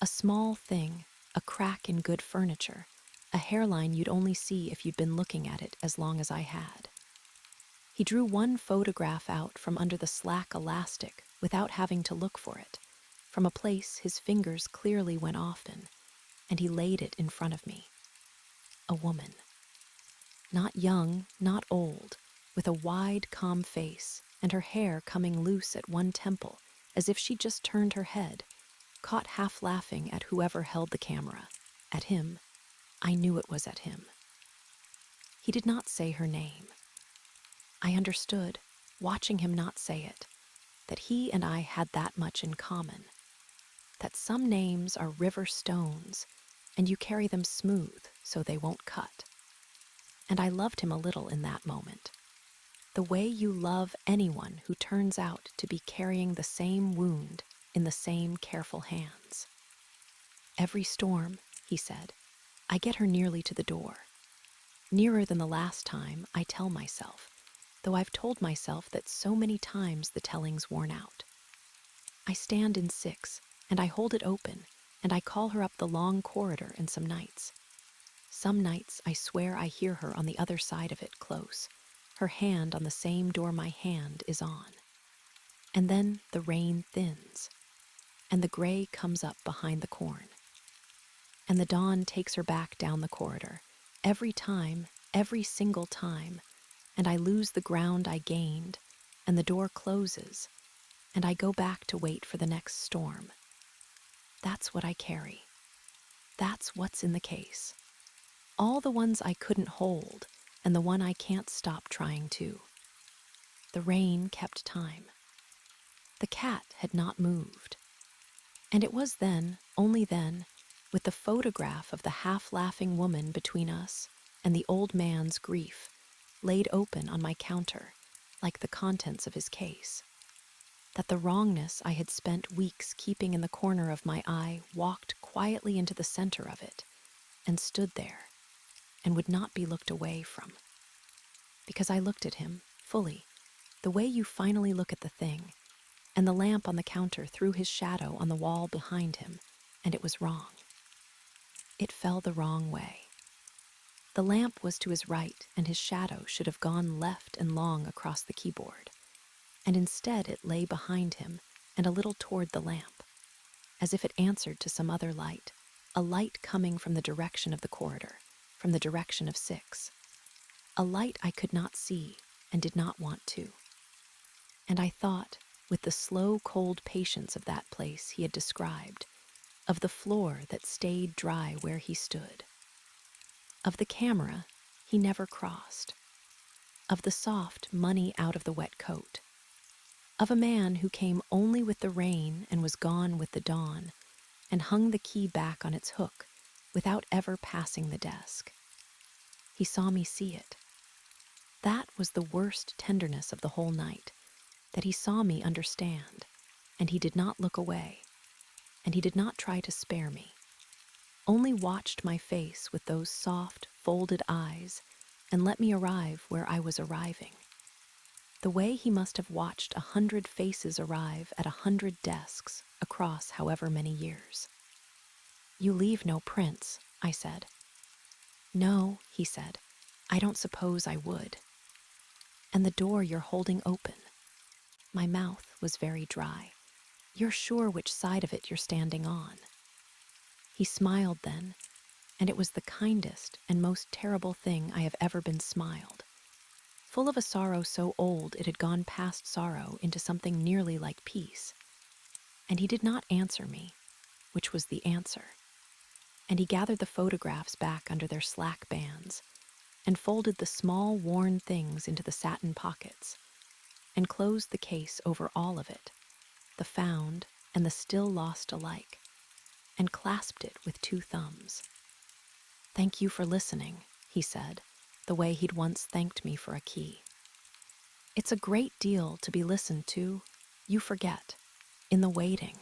A small thing, a crack in good furniture, a hairline you'd only see if you'd been looking at it as long as I had. He drew one photograph out from under the slack elastic without having to look for it, from a place his fingers clearly went often, and he laid it in front of me. A woman. Not young, not old, with a wide, calm face and her hair coming loose at one temple, as if she just turned her head, caught half laughing at whoever held the camera. At him. I knew it was at him. He did not say her name. I understood, watching him not say it, that he and I had that much in common, that some names are river stones, and you carry them smooth so they won't cut. And I loved him a little in that moment. The way you love anyone who turns out to be carrying the same wound in the same careful hands. Every storm, he said, I get her nearly to the door. Nearer than the last time, I tell myself, though I've told myself that so many times the telling's worn out. I stand in 6, and I hold it open, and I call her up the long corridor in some nights. Some nights I swear I hear her on the other side of it close, her hand on the same door my hand is on. And then the rain thins, and the gray comes up behind the corn. And the dawn takes her back down the corridor, every time, every single time, and I lose the ground I gained, and the door closes, and I go back to wait for the next storm. That's what I carry. That's what's in the case. All the ones I couldn't hold, and the one I can't stop trying to. The rain kept time. The cat had not moved. And it was then, only then, with the photograph of the half-laughing woman between us and the old man's grief laid open on my counter, like the contents of his case, that the wrongness I had spent weeks keeping in the corner of my eye walked quietly into the center of it and stood there and would not be looked away from. Because I looked at him, fully, the way you finally look at the thing, and the lamp on the counter threw his shadow on the wall behind him, and it was wrong. It fell the wrong way. The lamp was to his right, and his shadow should have gone left and long across the keyboard, and instead it lay behind him and a little toward the lamp, as if it answered to some other light, a light coming from the direction of the corridor, from the direction of 6. A light I could not see and did not want to. And I thought, with the slow, cold patience of that place he had described, of the floor that stayed dry where he stood, of the camera he never crossed, of the soft money out of the wet coat, of a man who came only with the rain and was gone with the dawn, and hung the key back on its hook without ever passing the desk. He saw me see it. That was the worst tenderness of the whole night, that he saw me understand, and he did not look away, and he did not try to spare me, only watched my face with those soft, folded eyes and let me arrive where I was arriving. The way he must have watched 100 faces arrive at 100 desks across however many years. You leave no prints, I said. No, he said, I don't suppose I would. And the door you're holding open. My mouth was very dry. You're sure which side of it you're standing on. He smiled then, and it was the kindest and most terrible thing I have ever been smiled, full of a sorrow so old it had gone past sorrow into something nearly like peace. And he did not answer me, which was the answer. And he gathered the photographs back under their slack bands, and folded the small worn things into the satin pockets, and closed the case over all of it, the found and the still lost alike, and clasped it with 2 thumbs. Thank you for listening, he said, the way he'd once thanked me for a key. It's a great deal to be listened to, you forget, in the waiting.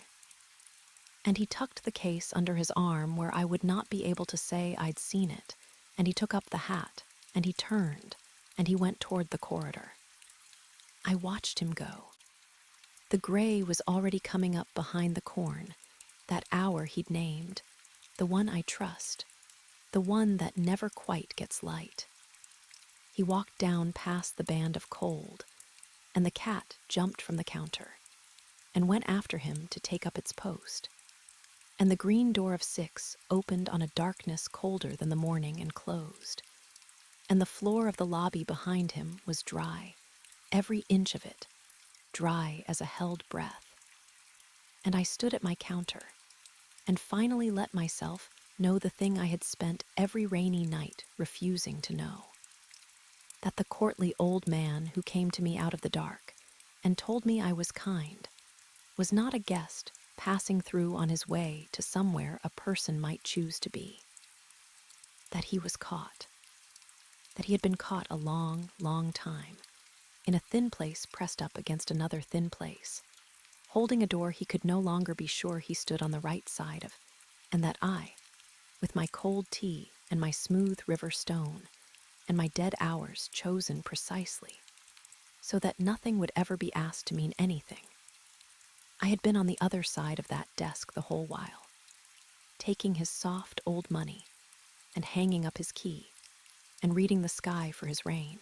And he tucked the case under his arm where I would not be able to say I'd seen it, and he took up the hat, and he turned, and he went toward the corridor. I watched him go. The gray was already coming up behind the corn, that hour he'd named, the one I trust, the one that never quite gets light. He walked down past the band of cold, and the cat jumped from the counter, and went after him to take up its post. And the green door of 6 opened on a darkness colder than the morning and closed. And the floor of the lobby behind him was dry, every inch of it, dry as a held breath. And I stood at my counter, and finally let myself know the thing I had spent every rainy night refusing to know. That the courtly old man who came to me out of the dark and told me I was kind was not a guest passing through on his way to somewhere a person might choose to be. That he was caught. That he had been caught a long, long time, in a thin place pressed up against another thin place, holding a door he could no longer be sure he stood on the right side of, and that I, with my cold tea and my smooth river stone, and my dead hours chosen precisely, so that nothing would ever be asked to mean anything. I had been on the other side of that desk the whole while, taking his soft old money and hanging up his key and reading the sky for his rain,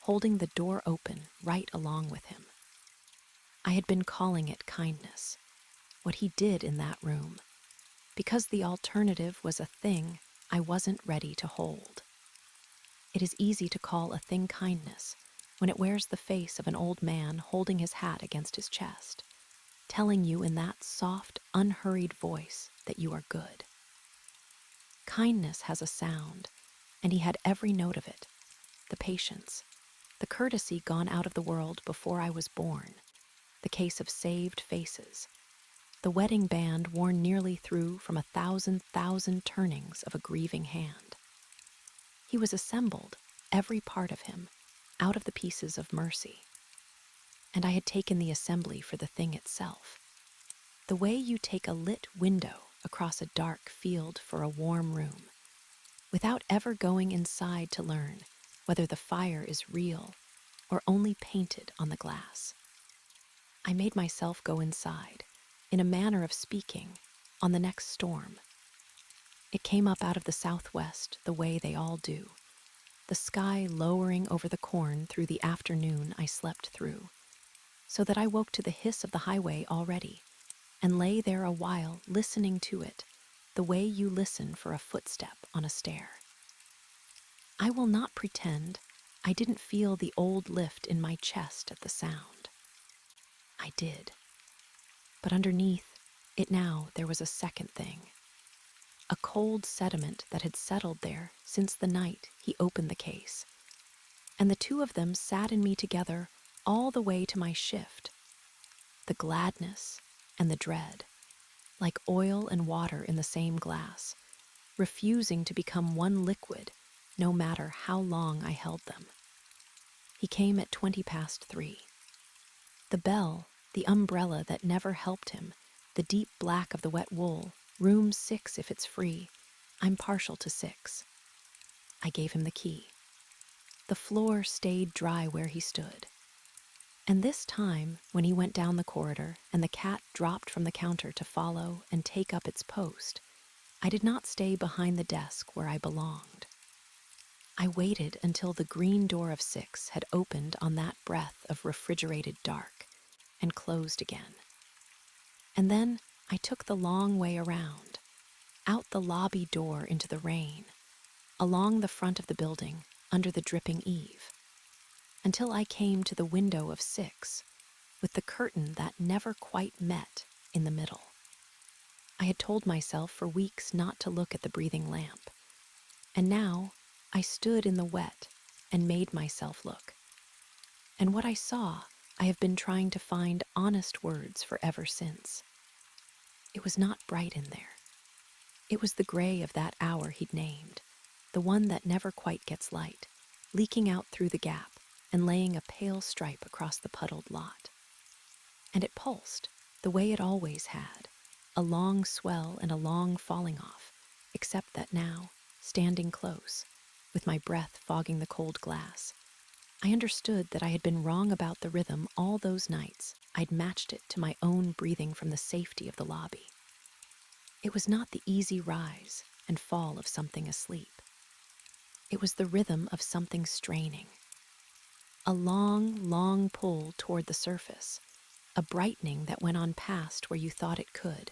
holding the door open right along with him. I had been calling it kindness, what he did in that room, because the alternative was a thing I wasn't ready to hold. It is easy to call a thing kindness when it wears the face of an old man holding his hat against his chest, telling you in that soft, unhurried voice that you are good. Kindness has a sound, and he had every note of it: the patience, the courtesy gone out of the world before I was born, the case of saved faces, the wedding band worn nearly through from 1,000 turnings of a grieving hand. He was assembled, every part of him, out of the pieces of mercy. And I had taken the assembly for the thing itself. The way you take a lit window across a dark field for a warm room, without ever going inside to learn whether the fire is real or only painted on the glass. I made myself go inside, in a manner of speaking, on the next storm. It came up out of the southwest the way they all do, the sky lowering over the corn through the afternoon I slept through, so that I woke to the hiss of the highway already, and lay there a while listening to it, the way you listen for a footstep on a stair. I will not pretend I didn't feel the old lift in my chest at the sound. I did. But underneath it now there was a second thing, a cold sediment that had settled there since the night he opened the case, and the two of them sat in me together all the way to my shift, the gladness and the dread, like oil and water in the same glass, refusing to become one liquid no matter how long I held them. He came at 3:20. The bell, the umbrella that never helped him, the deep black of the wet wool, room 6 if it's free. I'm partial to 6. I gave him the key. The floor stayed dry where he stood. And this time, when he went down the corridor and the cat dropped from the counter to follow and take up its post, I did not stay behind the desk where I belonged. I waited until the green door of 6 had opened on that breath of refrigerated dark and closed again. And then I took the long way around, out the lobby door into the rain, along the front of the building under the dripping eave, until I came to the window of 6, with the curtain that never quite met in the middle. I had told myself for weeks not to look at the breathing lamp, and now I stood in the wet and made myself look. And what I saw, I have been trying to find honest words for ever since. It was not bright in there. It was the gray of that hour he'd named, the one that never quite gets light, leaking out through the gap and laying a pale stripe across the puddled lot. And it pulsed, the way it always had, a long swell and a long falling off, except that now, standing close, with my breath fogging the cold glass, I understood that I had been wrong about the rhythm all those nights I'd matched it to my own breathing from the safety of the lobby. It was not the easy rise and fall of something asleep. It was the rhythm of something straining. A long pull toward the surface, a brightening that went on past where you thought it could,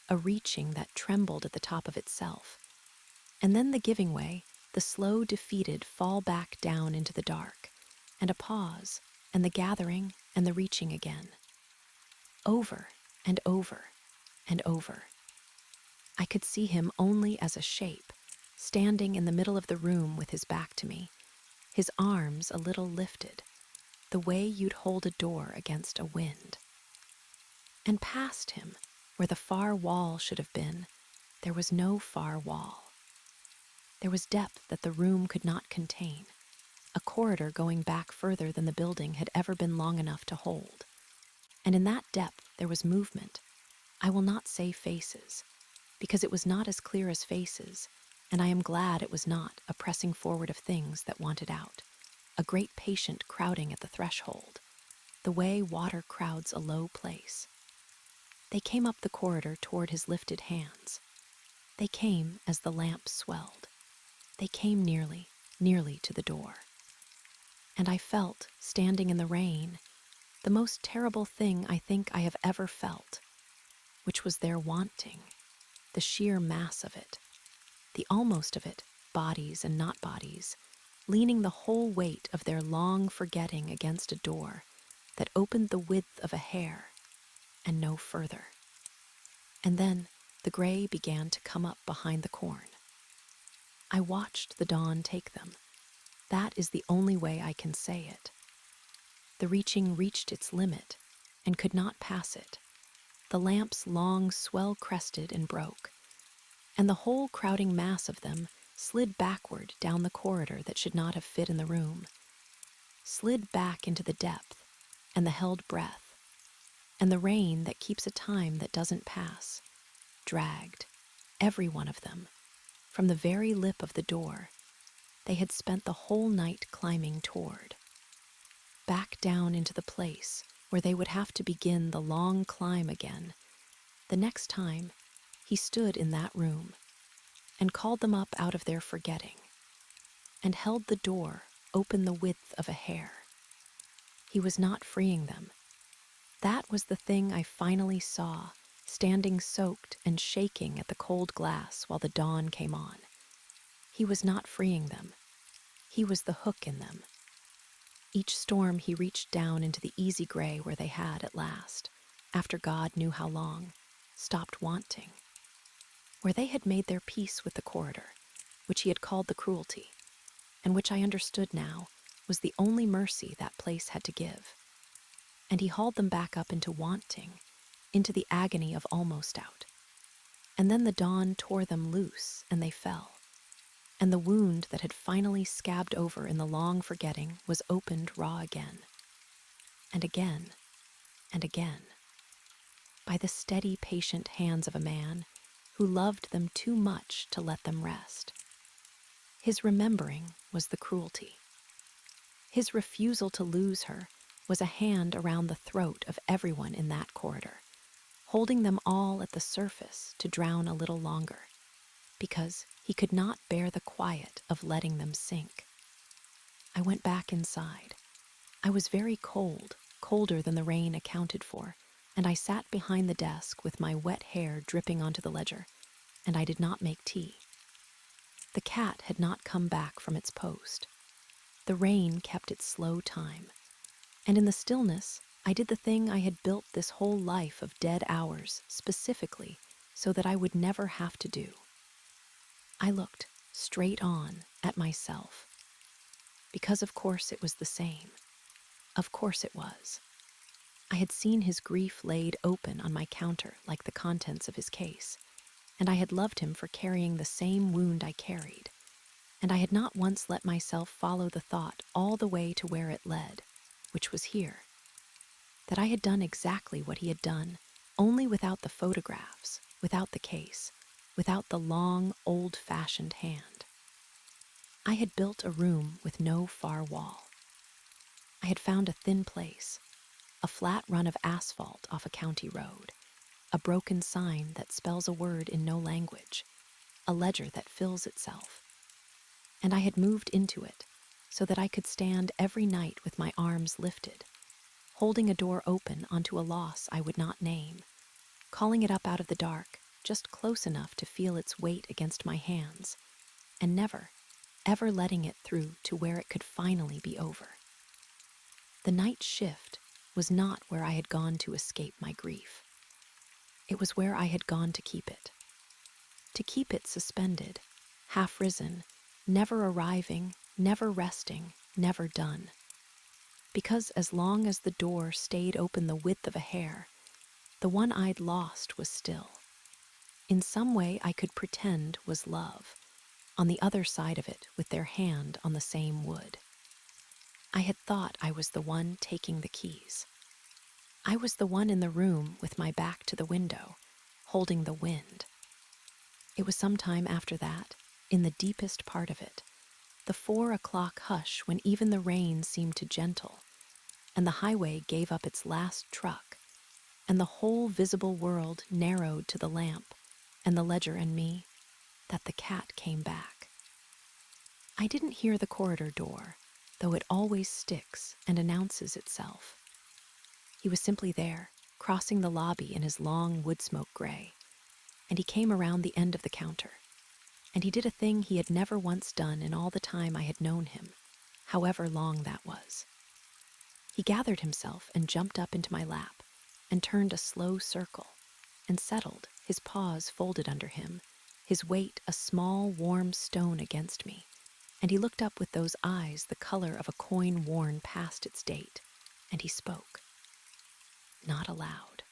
a reaching that trembled at the top of itself, and then the giving way, the slow defeated fall back down into the dark, and a pause, and the gathering and the reaching again. Over and over and over. I could see him only as a shape, standing in the middle of the room with his back to me, his arms a little lifted, the way you'd hold a door against a wind. And past him, where the far wall should have been, there was no far wall. There was depth that the room could not contain, a corridor going back further than the building had ever been long enough to hold. And in that depth there was movement. I will not say faces, because it was not as clear as faces, and I am glad it was not a pressing forward of things that wanted out, a great patient crowding at the threshold, the way water crowds a low place. They came up the corridor toward his lifted hands. They came as the lamp swelled. They came nearly to the door. And I felt, standing in the rain, the most terrible thing I think I have ever felt, which was their wanting, the sheer mass of it, the almost of it, bodies and not bodies, leaning the whole weight of their long forgetting against a door that opened the width of a hair and no further. And then the gray began to come up behind the corn. I watched the dawn take them. That is the only way I can say it. The reaching reached its limit and could not pass it. The lamps long swell crested and broke, and the whole crowding mass of them slid backward down the corridor that should not have fit in the room, slid back into the depth and the held breath, and the rain that keeps a time that doesn't pass, dragged, every one of them, from the very lip of the door they had spent the whole night climbing toward, back down into the place where they would have to begin the long climb again the next time he stood in that room and called them up out of their forgetting and held the door open the width of a hair. He was not freeing them. That was the thing I finally saw, standing soaked and shaking at the cold glass while the dawn came on. He was not freeing them. He was the hook in them. Each storm he reached down into the easy gray where they had at last, after God knew how long, stopped wanting. Where they had made their peace with the corridor, which he had called the cruelty, and which I understood now was the only mercy that place had to give. And he hauled them back up into wanting, into the agony of almost out. And then the dawn tore them loose, and they fell. And the wound that had finally scabbed over in the long forgetting was opened raw again. And again, and again. By the steady, patient hands of a man who loved them too much to let them rest. His remembering was the cruelty. His refusal to lose her was a hand around the throat of everyone in that corridor, holding them all at the surface to drown a little longer, because he could not bear the quiet of letting them sink. I went back inside. I was very cold, colder than the rain accounted for, and I sat behind the desk with my wet hair dripping onto the ledger, and I did not make tea. The cat had not come back from its post. The rain kept its slow time, and in the stillness, I did the thing I had built this whole life of dead hours specifically so that I would never have to do. I looked straight on at myself, because of course it was the same. Of course it was. I had seen his grief laid open on my counter like the contents of his case, and I had loved him for carrying the same wound I carried, and I had not once let myself follow the thought all the way to where it led, which was here, that I had done exactly what he had done, only without the photographs, without the case, without the long, old-fashioned hand. I had built a room with no far wall. I had found a thin place, a flat run of asphalt off a county road, a broken sign that spells a word in no language, a ledger that fills itself. And I had moved into it so that I could stand every night with my arms lifted, holding a door open onto a loss I would not name, calling it up out of the dark just close enough to feel its weight against my hands, and never, ever letting it through to where it could finally be over. The night shift was not where I had gone to escape my grief. It was where I had gone to keep it. To keep it suspended, half risen, never arriving, never resting, never done. Because as long as the door stayed open the width of a hair, the one I'd lost was still. In some way I could pretend was love, on the other side of it with their hand on the same wood. I had thought I was the one taking the keys. I was the one in the room with my back to the window, holding the wind. It was some time after that, in the deepest part of it, the 4 o'clock hush when even the rain seemed to gentle, and the highway gave up its last truck, and the whole visible world narrowed to the lamp and the ledger and me, that the cat came back. I didn't hear the corridor door, though it always sticks and announces itself. He was simply there, crossing the lobby in his long wood smoke gray, and he came around the end of the counter, and he did a thing he had never once done in all the time I had known him, however long that was. He gathered himself and jumped up into my lap and turned a slow circle and settled, his paws folded under him, his weight a small warm stone against me, and he looked up with those eyes the color of a coin worn past its date, and he spoke. Not aloud.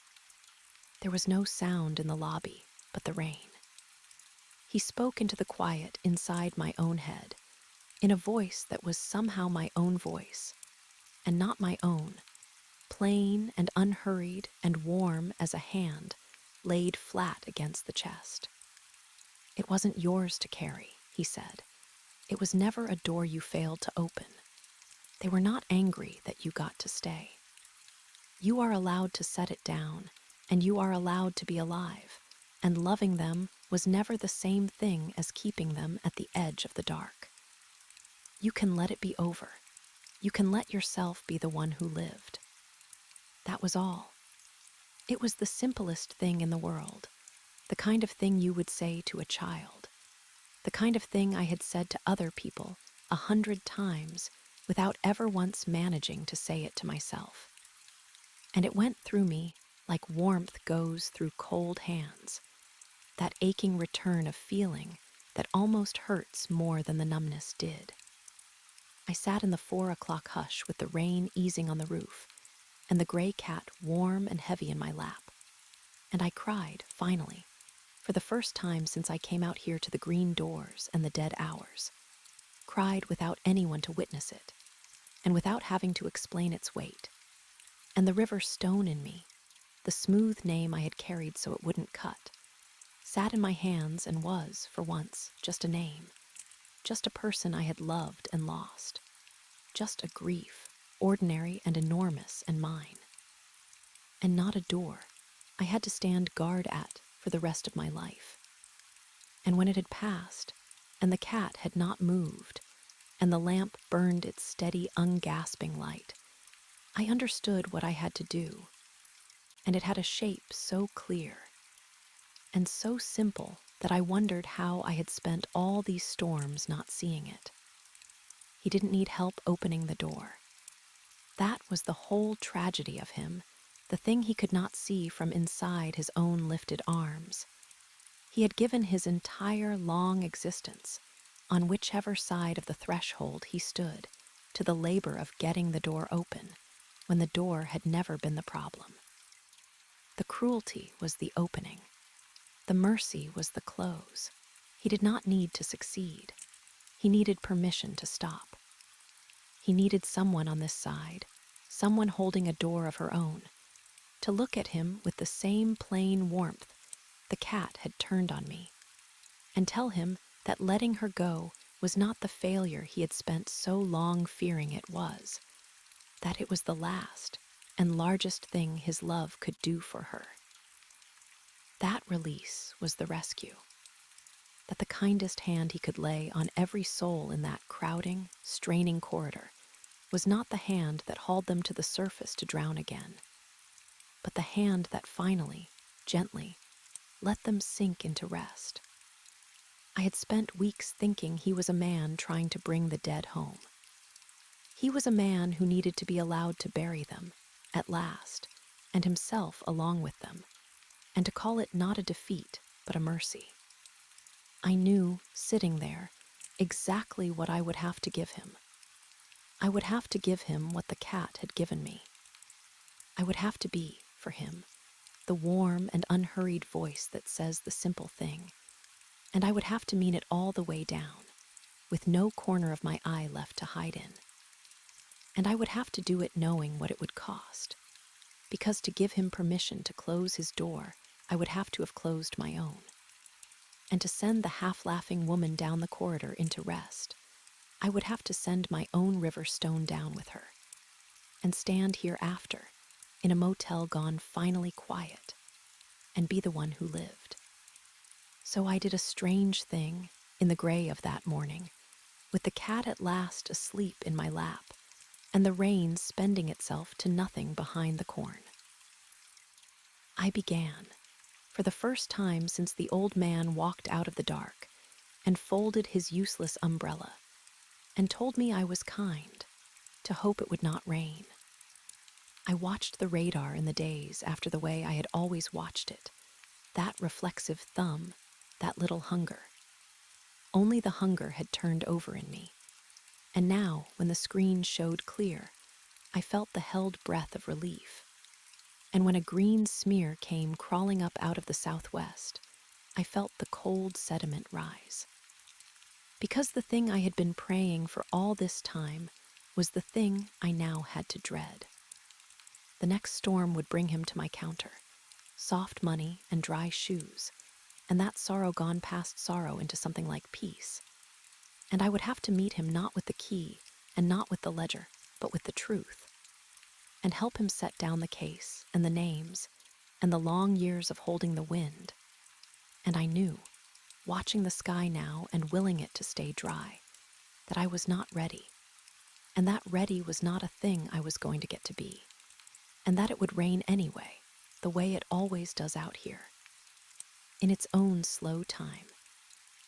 There was no sound in the lobby but the rain. He spoke into the quiet inside my own head, in a voice that was somehow my own voice, and not my own, plain and unhurried and warm as a hand laid flat against the chest. It wasn't yours to carry, he said. It was never a door you failed to open. They were not angry that you got to stay. You are allowed to set it down, and you are allowed to be alive, and loving them was never the same thing as keeping them at the edge of the dark. You can let it be over. You can let yourself be the one who lived. That was all. It was the simplest thing in the world, the kind of thing you would say to a child, the kind of thing I had said to other people 100 times without ever once managing to say it to myself. And it went through me like warmth goes through cold hands, that aching return of feeling that almost hurts more than the numbness did. I sat in the 4 o'clock hush with the rain easing on the roof and the gray cat warm and heavy in my lap. And I cried, finally, for the first time since I came out here to the green doors and the dead hours. Cried without anyone to witness it, and without having to explain its weight. And the river stone in me, the smooth name I had carried so it wouldn't cut, sat in my hands and was, for once, just a name, just a person I had loved and lost, just a grief, ordinary and enormous and mine. And not a door I had to stand guard at for the rest of my life. And when it had passed, and the cat had not moved, and the lamp burned its steady, ungasping light, I understood what I had to do, and it had a shape so clear and so simple that I wondered how I had spent all these storms not seeing it. He didn't need help opening the door. That was the whole tragedy of him, the thing he could not see from inside his own lifted arms. He had given his entire long existence, on whichever side of the threshold he stood, to the labor of getting the door open, when the door had never been the problem. The cruelty was the opening. The mercy was the close. He did not need to succeed. He needed permission to stop. He needed someone on this side, someone holding a door of her own, to look at him with the same plain warmth the cat had turned on me, and tell him that letting her go was not the failure he had spent so long fearing it was, that it was the last and largest thing his love could do for her. That release was the rescue, that the kindest hand he could lay on every soul in that crowding, straining corridor was not the hand that hauled them to the surface to drown again, but the hand that finally, gently, let them sink into rest. I had spent weeks thinking he was a man trying to bring the dead home. He was a man who needed to be allowed to bury them, at last, and himself along with them, and to call it not a defeat, but a mercy. I knew, sitting there, exactly what I would have to give him. I would have to give him what the cat had given me. I would have to be, for him, the warm and unhurried voice that says the simple thing, and I would have to mean it all the way down, with no corner of my eye left to hide in. And I would have to do it knowing what it would cost, because to give him permission to close his door, I would have to have closed my own. And to send the half-laughing woman down the corridor into rest, I would have to send my own river stone down with her, and stand hereafter, in a motel gone finally quiet, and be the one who lived. So I did a strange thing in the gray of that morning, with the cat at last asleep in my lap, and the rain spending itself to nothing behind the corn. I began, for the first time since the old man walked out of the dark, and folded his useless umbrella, and told me I was kind, to hope it would not rain. I watched the radar in the days after the way I had always watched it, that reflexive thumb, that little hunger. Only the hunger had turned over in me, and now, when the screen showed clear, I felt the held breath of relief. And when a green smear came crawling up out of the southwest, I felt the cold sediment rise. Because the thing I had been praying for all this time was the thing I now had to dread. The next storm would bring him to my counter, soft money and dry shoes, and that sorrow gone past sorrow into something like peace. And I would have to meet him not with the key and not with the ledger, but with the truth, and help him set down the case and the names and the long years of holding the wind. And I knew, watching the sky now and willing it to stay dry, that I was not ready, and that ready was not a thing I was going to get to be, and that it would rain anyway, the way it always does out here, in its own slow time,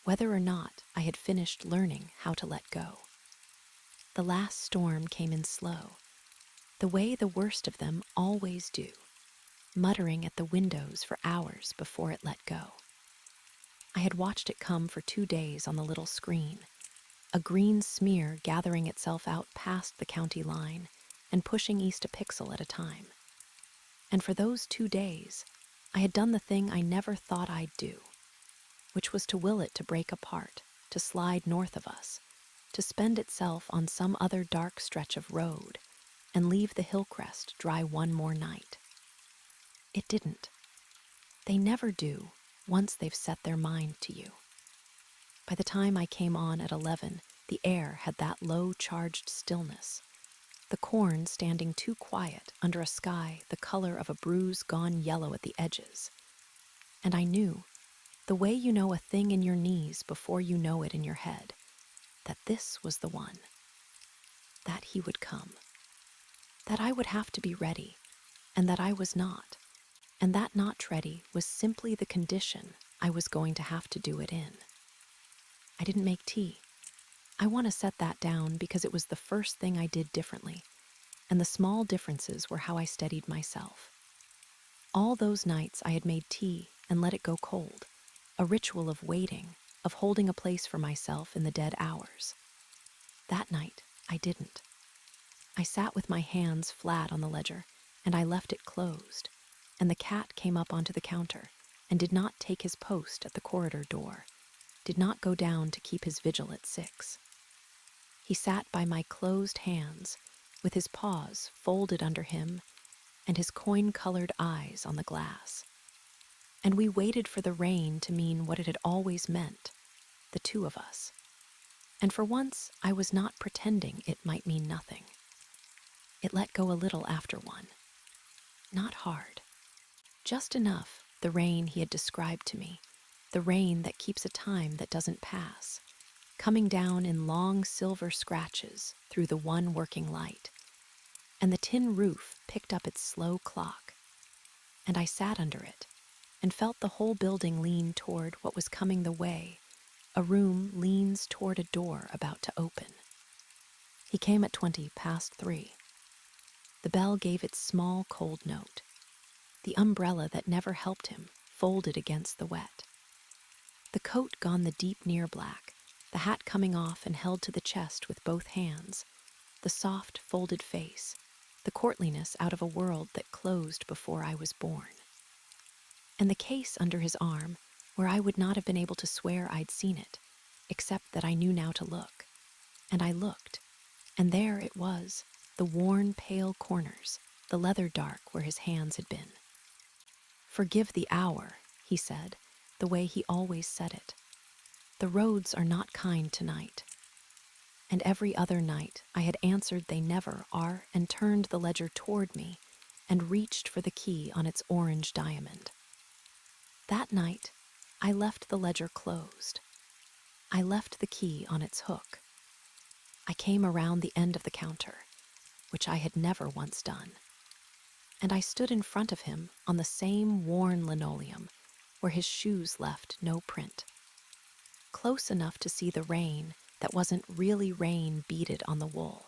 whether or not I had finished learning how to let go. The last storm came in slow, the way the worst of them always do, muttering at the windows for hours before it let go. I had watched it come for 2 days on the little screen, a green smear gathering itself out past the county line and pushing east a pixel at a time. And for those 2 days, I had done the thing I never thought I'd do, which was to will it to break apart, to slide north of us, to spend itself on some other dark stretch of road, and leave the hill crest dry one more night. It didn't. They never do, once they've set their mind to you. By the time I came on at 11, the air had that low-charged stillness, the corn standing too quiet under a sky the color of a bruise gone yellow at the edges. And I knew, the way you know a thing in your knees before you know it in your head, that this was the one, that he would come, that I would have to be ready, and that I was not, and that not ready was simply the condition I was going to have to do it in. I didn't make tea. I want to set that down because it was the first thing I did differently, and the small differences were how I steadied myself. All those nights I had made tea and let it go cold, a ritual of waiting, of holding a place for myself in the dead hours. That night, I didn't. I sat with my hands flat on the ledger, and I left it closed, and the cat came up onto the counter and did not take his post at the corridor door, did not go down to keep his vigil at 6. He sat by my closed hands, with his paws folded under him and his coin-colored eyes on the glass. And we waited for the rain to mean what it had always meant, the two of us. And for once, I was not pretending it might mean nothing. It let go a little after 1. Not hard. Just enough, the rain he had described to me, the rain that keeps a time that doesn't pass, coming down in long silver scratches through the one working light. And the tin roof picked up its slow clock. And I sat under it and felt the whole building lean toward what was coming the way a room leans toward a door about to open. He came at 3:20. The bell gave its small, cold note. The umbrella that never helped him folded against the wet. The coat gone the deep near black, the hat coming off and held to the chest with both hands, the soft, folded face, the courtliness out of a world that closed before I was born. And the case under his arm, where I would not have been able to swear I'd seen it, except that I knew now to look. And I looked, and there it was, the worn, pale corners, the leather dark where his hands had been. "Forgive the hour," he said, the way he always said it. "The roads are not kind tonight." And every other night I had answered they never are, and turned the ledger toward me and reached for the key on its orange diamond. That night, I left the ledger closed. I left the key on its hook. I came around the end of the counter, which I had never once done, and I stood in front of him on the same worn linoleum where his shoes left no print, close enough to see the rain that wasn't really rain beaded on the wool.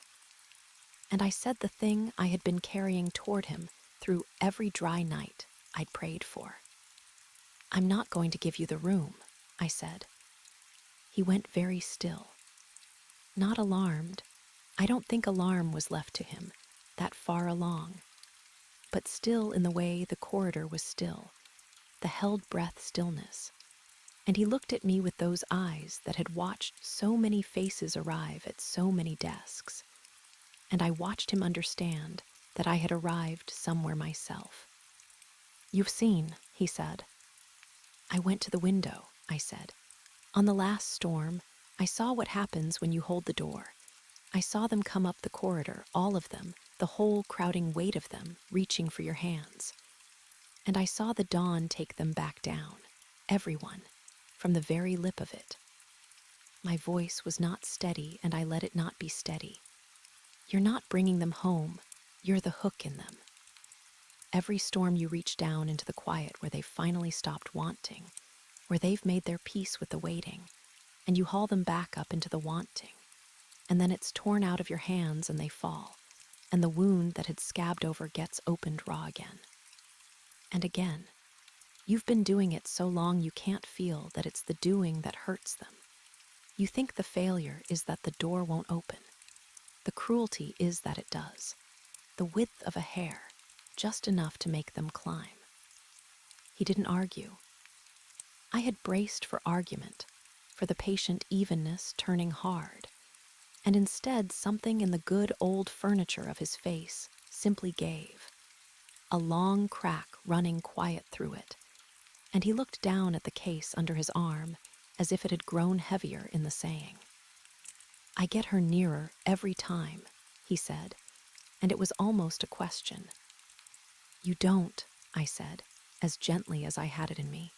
And I said the thing I had been carrying toward him through every dry night I'd prayed for. "I'm not going to give you the room," I said. He went very still. Not alarmed. I don't think alarm was left to him, that far along. But still in the way the corridor was still, the held breath stillness. And he looked at me with those eyes that had watched so many faces arrive at so many desks. And I watched him understand that I had arrived somewhere myself. "You've seen," he said. "I went to the window," I said. "On the last storm, I saw what happens when you hold the door. I saw them come up the corridor, all of them, the whole crowding weight of them, reaching for your hands. And I saw the dawn take them back down, everyone, from the very lip of it." My voice was not steady, and I let it not be steady. "You're not bringing them home. You're the hook in them. Every storm you reach down into the quiet where they've finally stopped wanting, where they've made their peace with the waiting, and you haul them back up into the wanting. And then it's torn out of your hands and they fall, and the wound that had scabbed over gets opened raw again. And again. You've been doing it so long you can't feel that it's the doing that hurts them. You think the failure is that the door won't open. The cruelty is that it does. The width of a hair, just enough to make them climb." He didn't argue. I had braced for argument, for the patient evenness turning hard, and instead something in the good old furniture of his face simply gave, a long crack running quiet through it, and he looked down at the case under his arm as if it had grown heavier in the saying. "I get her nearer every time," he said, and it was almost a question. "You don't," I said, as gently as I had it in me.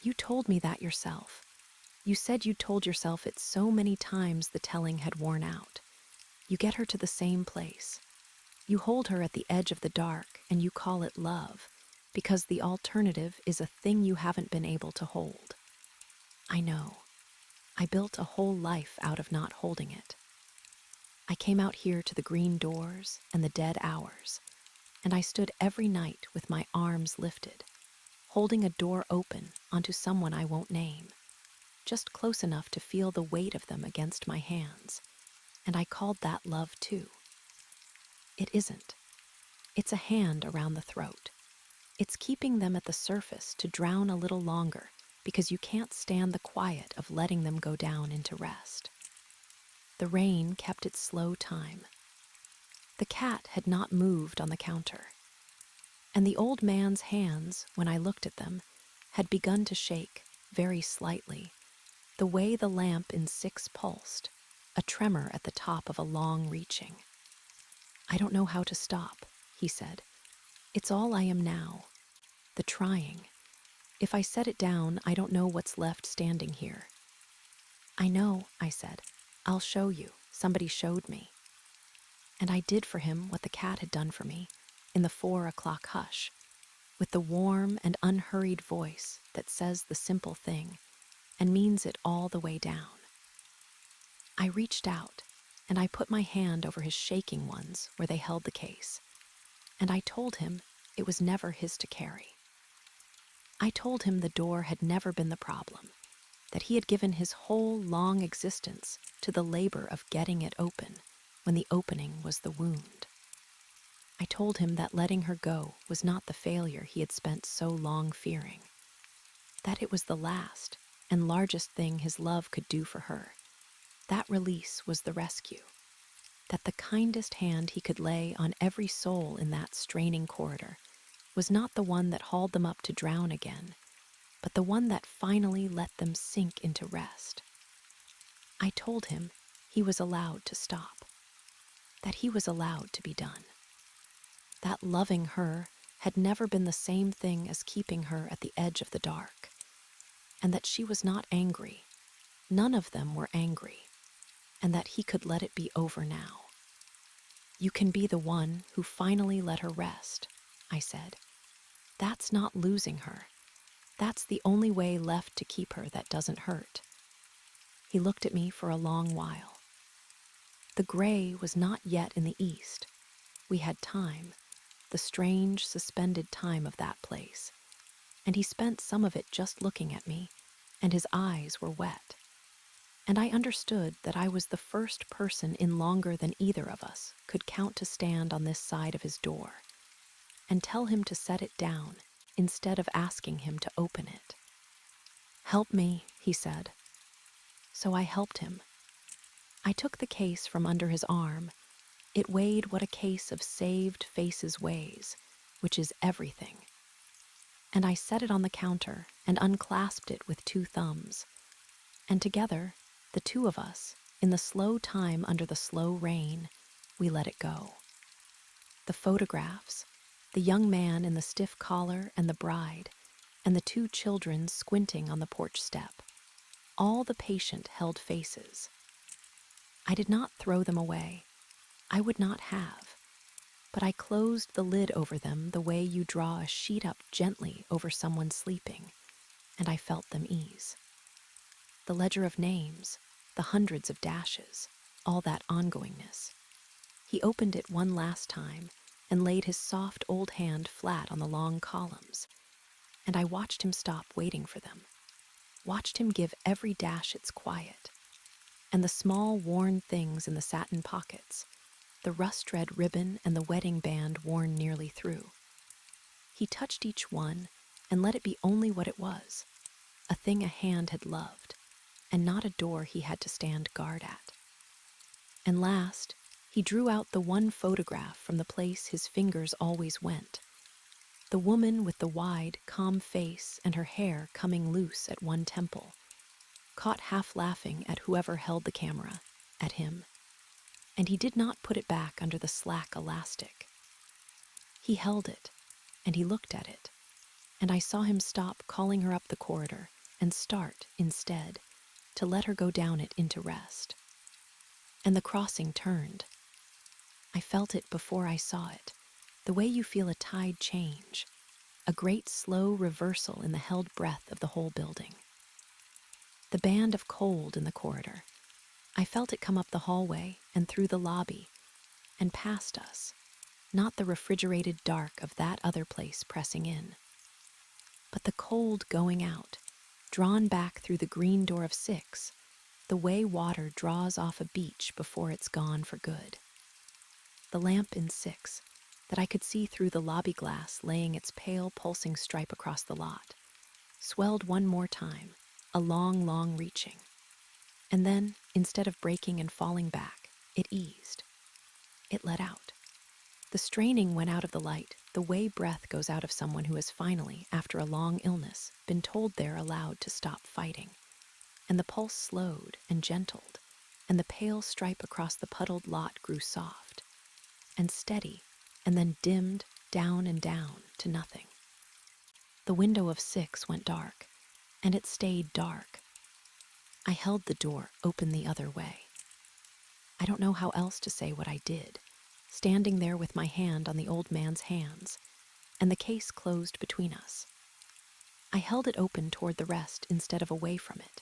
"You told me that yourself. You said you told yourself it so many times the telling had worn out. You get her to the same place. You hold her at the edge of the dark and you call it love, because the alternative is a thing you haven't been able to hold. I know. I built a whole life out of not holding it. I came out here to the green doors and the dead hours, and I stood every night with my arms lifted, holding a door open onto someone I won't name, just close enough to feel the weight of them against my hands, and I called that love too. It isn't. It's a hand around the throat. It's keeping them at the surface to drown a little longer because you can't stand the quiet of letting them go down into rest." The rain kept its slow time. The cat had not moved on the counter, and the old man's hands, when I looked at them, had begun to shake, very slightly, the way the lamp in 6 pulsed, a tremor at the top of a long reaching. "I don't know how to stop," he said. "It's all I am now, the trying. If I set it down, I don't know what's left standing here." "I know," I said. "I'll show you. Somebody showed me." And I did for him what the cat had done for me, in the 4 o'clock hush, with the warm and unhurried voice that says the simple thing and means it all the way down. I reached out, and I put my hand over his shaking ones where they held the case, and I told him it was never his to carry. I told him the door had never been the problem, that he had given his whole long existence to the labor of getting it open when the opening was the wound. I told him that letting her go was not the failure he had spent so long fearing, that it was the last and largest thing his love could do for her. That release was the rescue. that the kindest hand he could lay on every soul in that straining corridor was not the one that hauled them up to drown again, but the one that finally let them sink into rest. I told him he was allowed to stop, that he was allowed to be done, that loving her had never been the same thing as keeping her at the edge of the dark, and that she was not angry. None of them were angry, and that he could let it be over now. You can be the one who finally let her rest, I said. That's not losing her. That's the only way left to keep her that doesn't hurt. He looked at me for a long while. The gray was not yet in the east. We had time, the strange, suspended time of that place, and he spent some of it just looking at me, and his eyes were wet. And I understood that I was the first person in longer than either of us could count to stand on this side of his door and tell him to set it down instead of asking him to open it. "Help me," he said. So I helped him. I took the case from under his arm. It weighed what a case of saved faces weighs, which is everything. And I set it on the counter and unclasped it with 2 thumbs. And together, the 2 of us, in the slow time under the slow rain, we let it go. The photographs, the young man in the stiff collar and the bride, and the 2 children squinting on the porch step, all the patient-held faces. I did not throw them away. I would not have. But I closed the lid over them the way you draw a sheet up gently over someone sleeping, and I felt them ease. The ledger of names, the hundreds of dashes, all that ongoingness. He opened it one last time and laid his soft old hand flat on the long columns, and I watched him stop waiting for them, watched him give every dash its quiet, and the small worn things in the satin pockets, the rust-red ribbon and the wedding band worn nearly through. He touched each one and let it be only what it was, a thing a hand had loved, and not a door he had to stand guard at. And last, he drew out the one photograph from the place his fingers always went, the woman with the wide, calm face and her hair coming loose at one temple, caught half laughing at whoever held the camera, at him. And he did not put it back under the slack elastic. He held it, and he looked at it, and I saw him stop calling her up the corridor and start, instead, to let her go down it into rest. And the crossing turned. I felt it before I saw it, the way you feel a tide change, a great slow reversal in the held breath of the whole building. The band of cold in the corridor. I felt it come up the hallway and through the lobby and past us, not the refrigerated dark of that other place pressing in, but the cold going out, drawn back through the green door of 6, the way water draws off a beach before it's gone for good. The lamp in 6, that I could see through the lobby glass laying its pale pulsing stripe across the lot, swelled one more time, a long, long reaching. And then, instead of breaking and falling back, it eased. It let out. The straining went out of the light, the way breath goes out of someone who has finally, after a long illness, been told they're allowed to stop fighting. And the pulse slowed and gentled, and the pale stripe across the puddled lot grew soft and steady, and then dimmed down and down to nothing. The window of 6 went dark, and it stayed dark. I held the door open the other way. I don't know how else to say what I did, standing there with my hand on the old man's hands, and the case closed between us. I held it open toward the rest instead of away from it,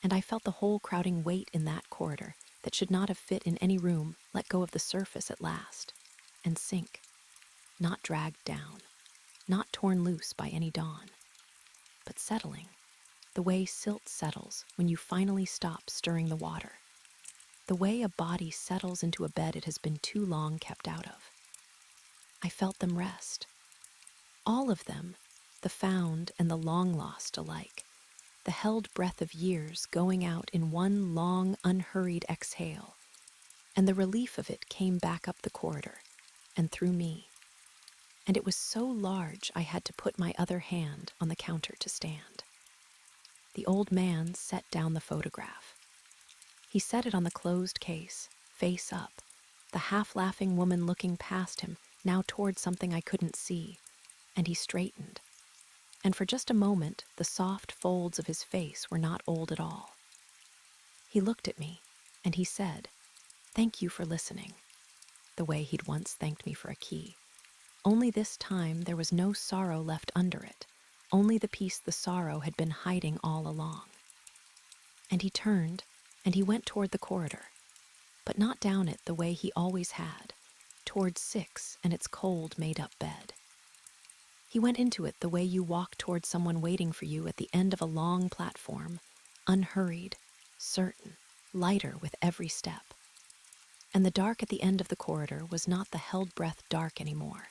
and I felt the whole crowding weight in that corridor that should not have fit in any room let go of the surface at last, and sink, not dragged down, not torn loose by any dawn, but settling, the way silt settles when you finally stop stirring the water, the way a body settles into a bed it has been too long kept out of. I felt them rest. All of them, the found and the long-lost alike, the held breath of years going out in one long, unhurried exhale, and the relief of it came back up the corridor and through me. And it was so large I had to put my other hand on the counter to stand. The old man set down the photograph. He set it on the closed case, face up, the half-laughing woman looking past him, now toward something I couldn't see, and he straightened. And for just a moment, the soft folds of his face were not old at all. He looked at me, and he said, "Thank you for listening," the way he'd once thanked me for a key. Only this time there was no sorrow left under it, only the piece the sorrow had been hiding all along. And he turned, and he went toward the corridor, but not down it the way he always had, toward 6 and its cold made-up bed. He went into it the way you walk toward someone waiting for you at the end of a long platform, unhurried, certain, lighter with every step. And the dark at the end of the corridor was not the held-breath dark anymore.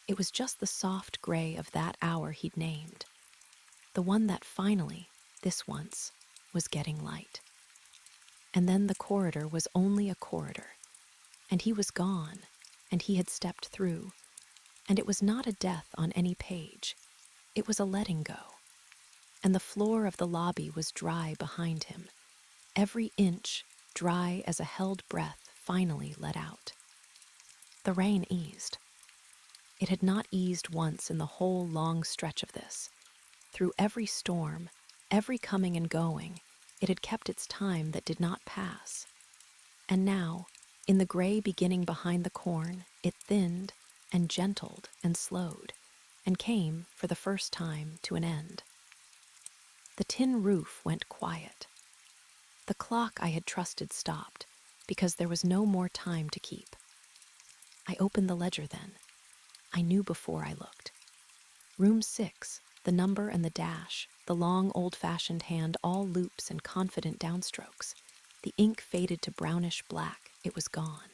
It was just the soft gray of that hour he'd named, the one that finally, this once, was getting light. And then the corridor was only a corridor, and he was gone, and he had stepped through, and it was not a death on any page, it was a letting go. And the floor of the lobby was dry behind him, every inch dry as a held breath finally let out. The rain eased. It had not eased once in the whole long stretch of this. Through every storm, every coming and going, it had kept its time that did not pass. And now, in the gray beginning behind the corn, it thinned and gentled and slowed, and came, for the first time, to an end. The tin roof went quiet. The clock I had trusted stopped, because there was no more time to keep. I opened the ledger then. I knew before I looked. Room 6, the number and the dash, the long old-fashioned hand, all loops and confident downstrokes. The ink faded to brownish black. It was gone.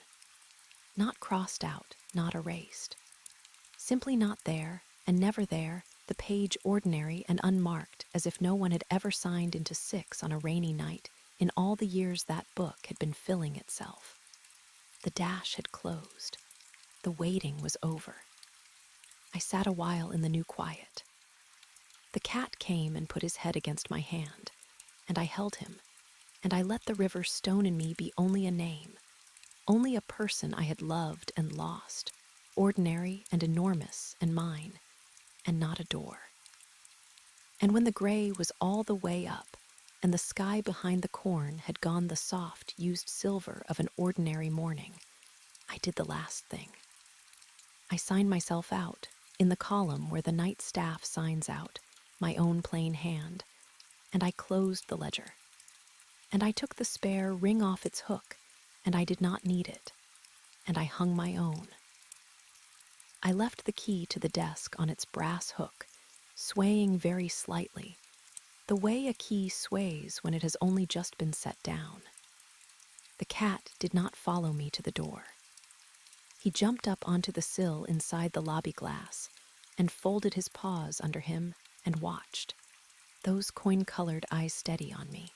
Not crossed out, not erased. Simply not there, and never there, the page ordinary and unmarked, as if no one had ever signed into 6 on a rainy night in all the years that book had been filling itself. The dash had closed. The waiting was over. I sat a while in the new quiet. The cat came and put his head against my hand, and I held him, and I let the river stone in me be only a name, only a person I had loved and lost, ordinary and enormous and mine, and not a door. And when the gray was all the way up, and the sky behind the corn had gone the soft, used silver of an ordinary morning, I did the last thing. I signed myself out, in the column where the night staff signs out, my own plain hand, and I closed the ledger. And I took the spare ring off its hook, and I did not need it, and I hung my own. I left the key to the desk on its brass hook, swaying very slightly, the way a key sways when it has only just been set down. The cat did not follow me to the door. He jumped up onto the sill inside the lobby glass and folded his paws under him and watched, those coin-colored eyes steady on me.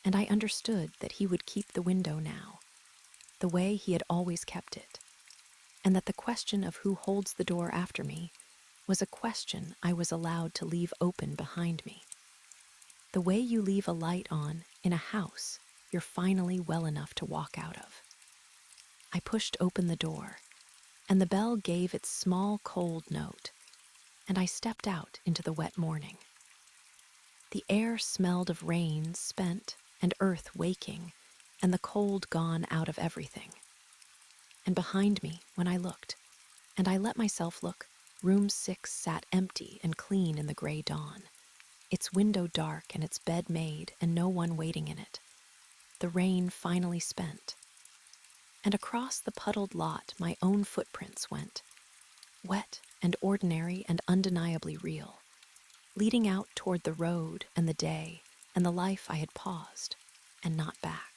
And I understood that he would keep the window now, the way he had always kept it, and that the question of who holds the door after me was a question I was allowed to leave open behind me. The way you leave a light on in a house you're finally well enough to walk out of. I pushed open the door, and the bell gave its small cold note, and I stepped out into the wet morning. The air smelled of rain spent and earth waking, and the cold gone out of everything. And behind me, when I looked, and I let myself look, room 6 sat empty and clean in the gray dawn, its window dark and its bed made and no one waiting in it. The rain finally spent. And across the puddled lot my own footprints went, wet and ordinary and undeniably real, leading out toward the road and the day and the life I had paused and not back.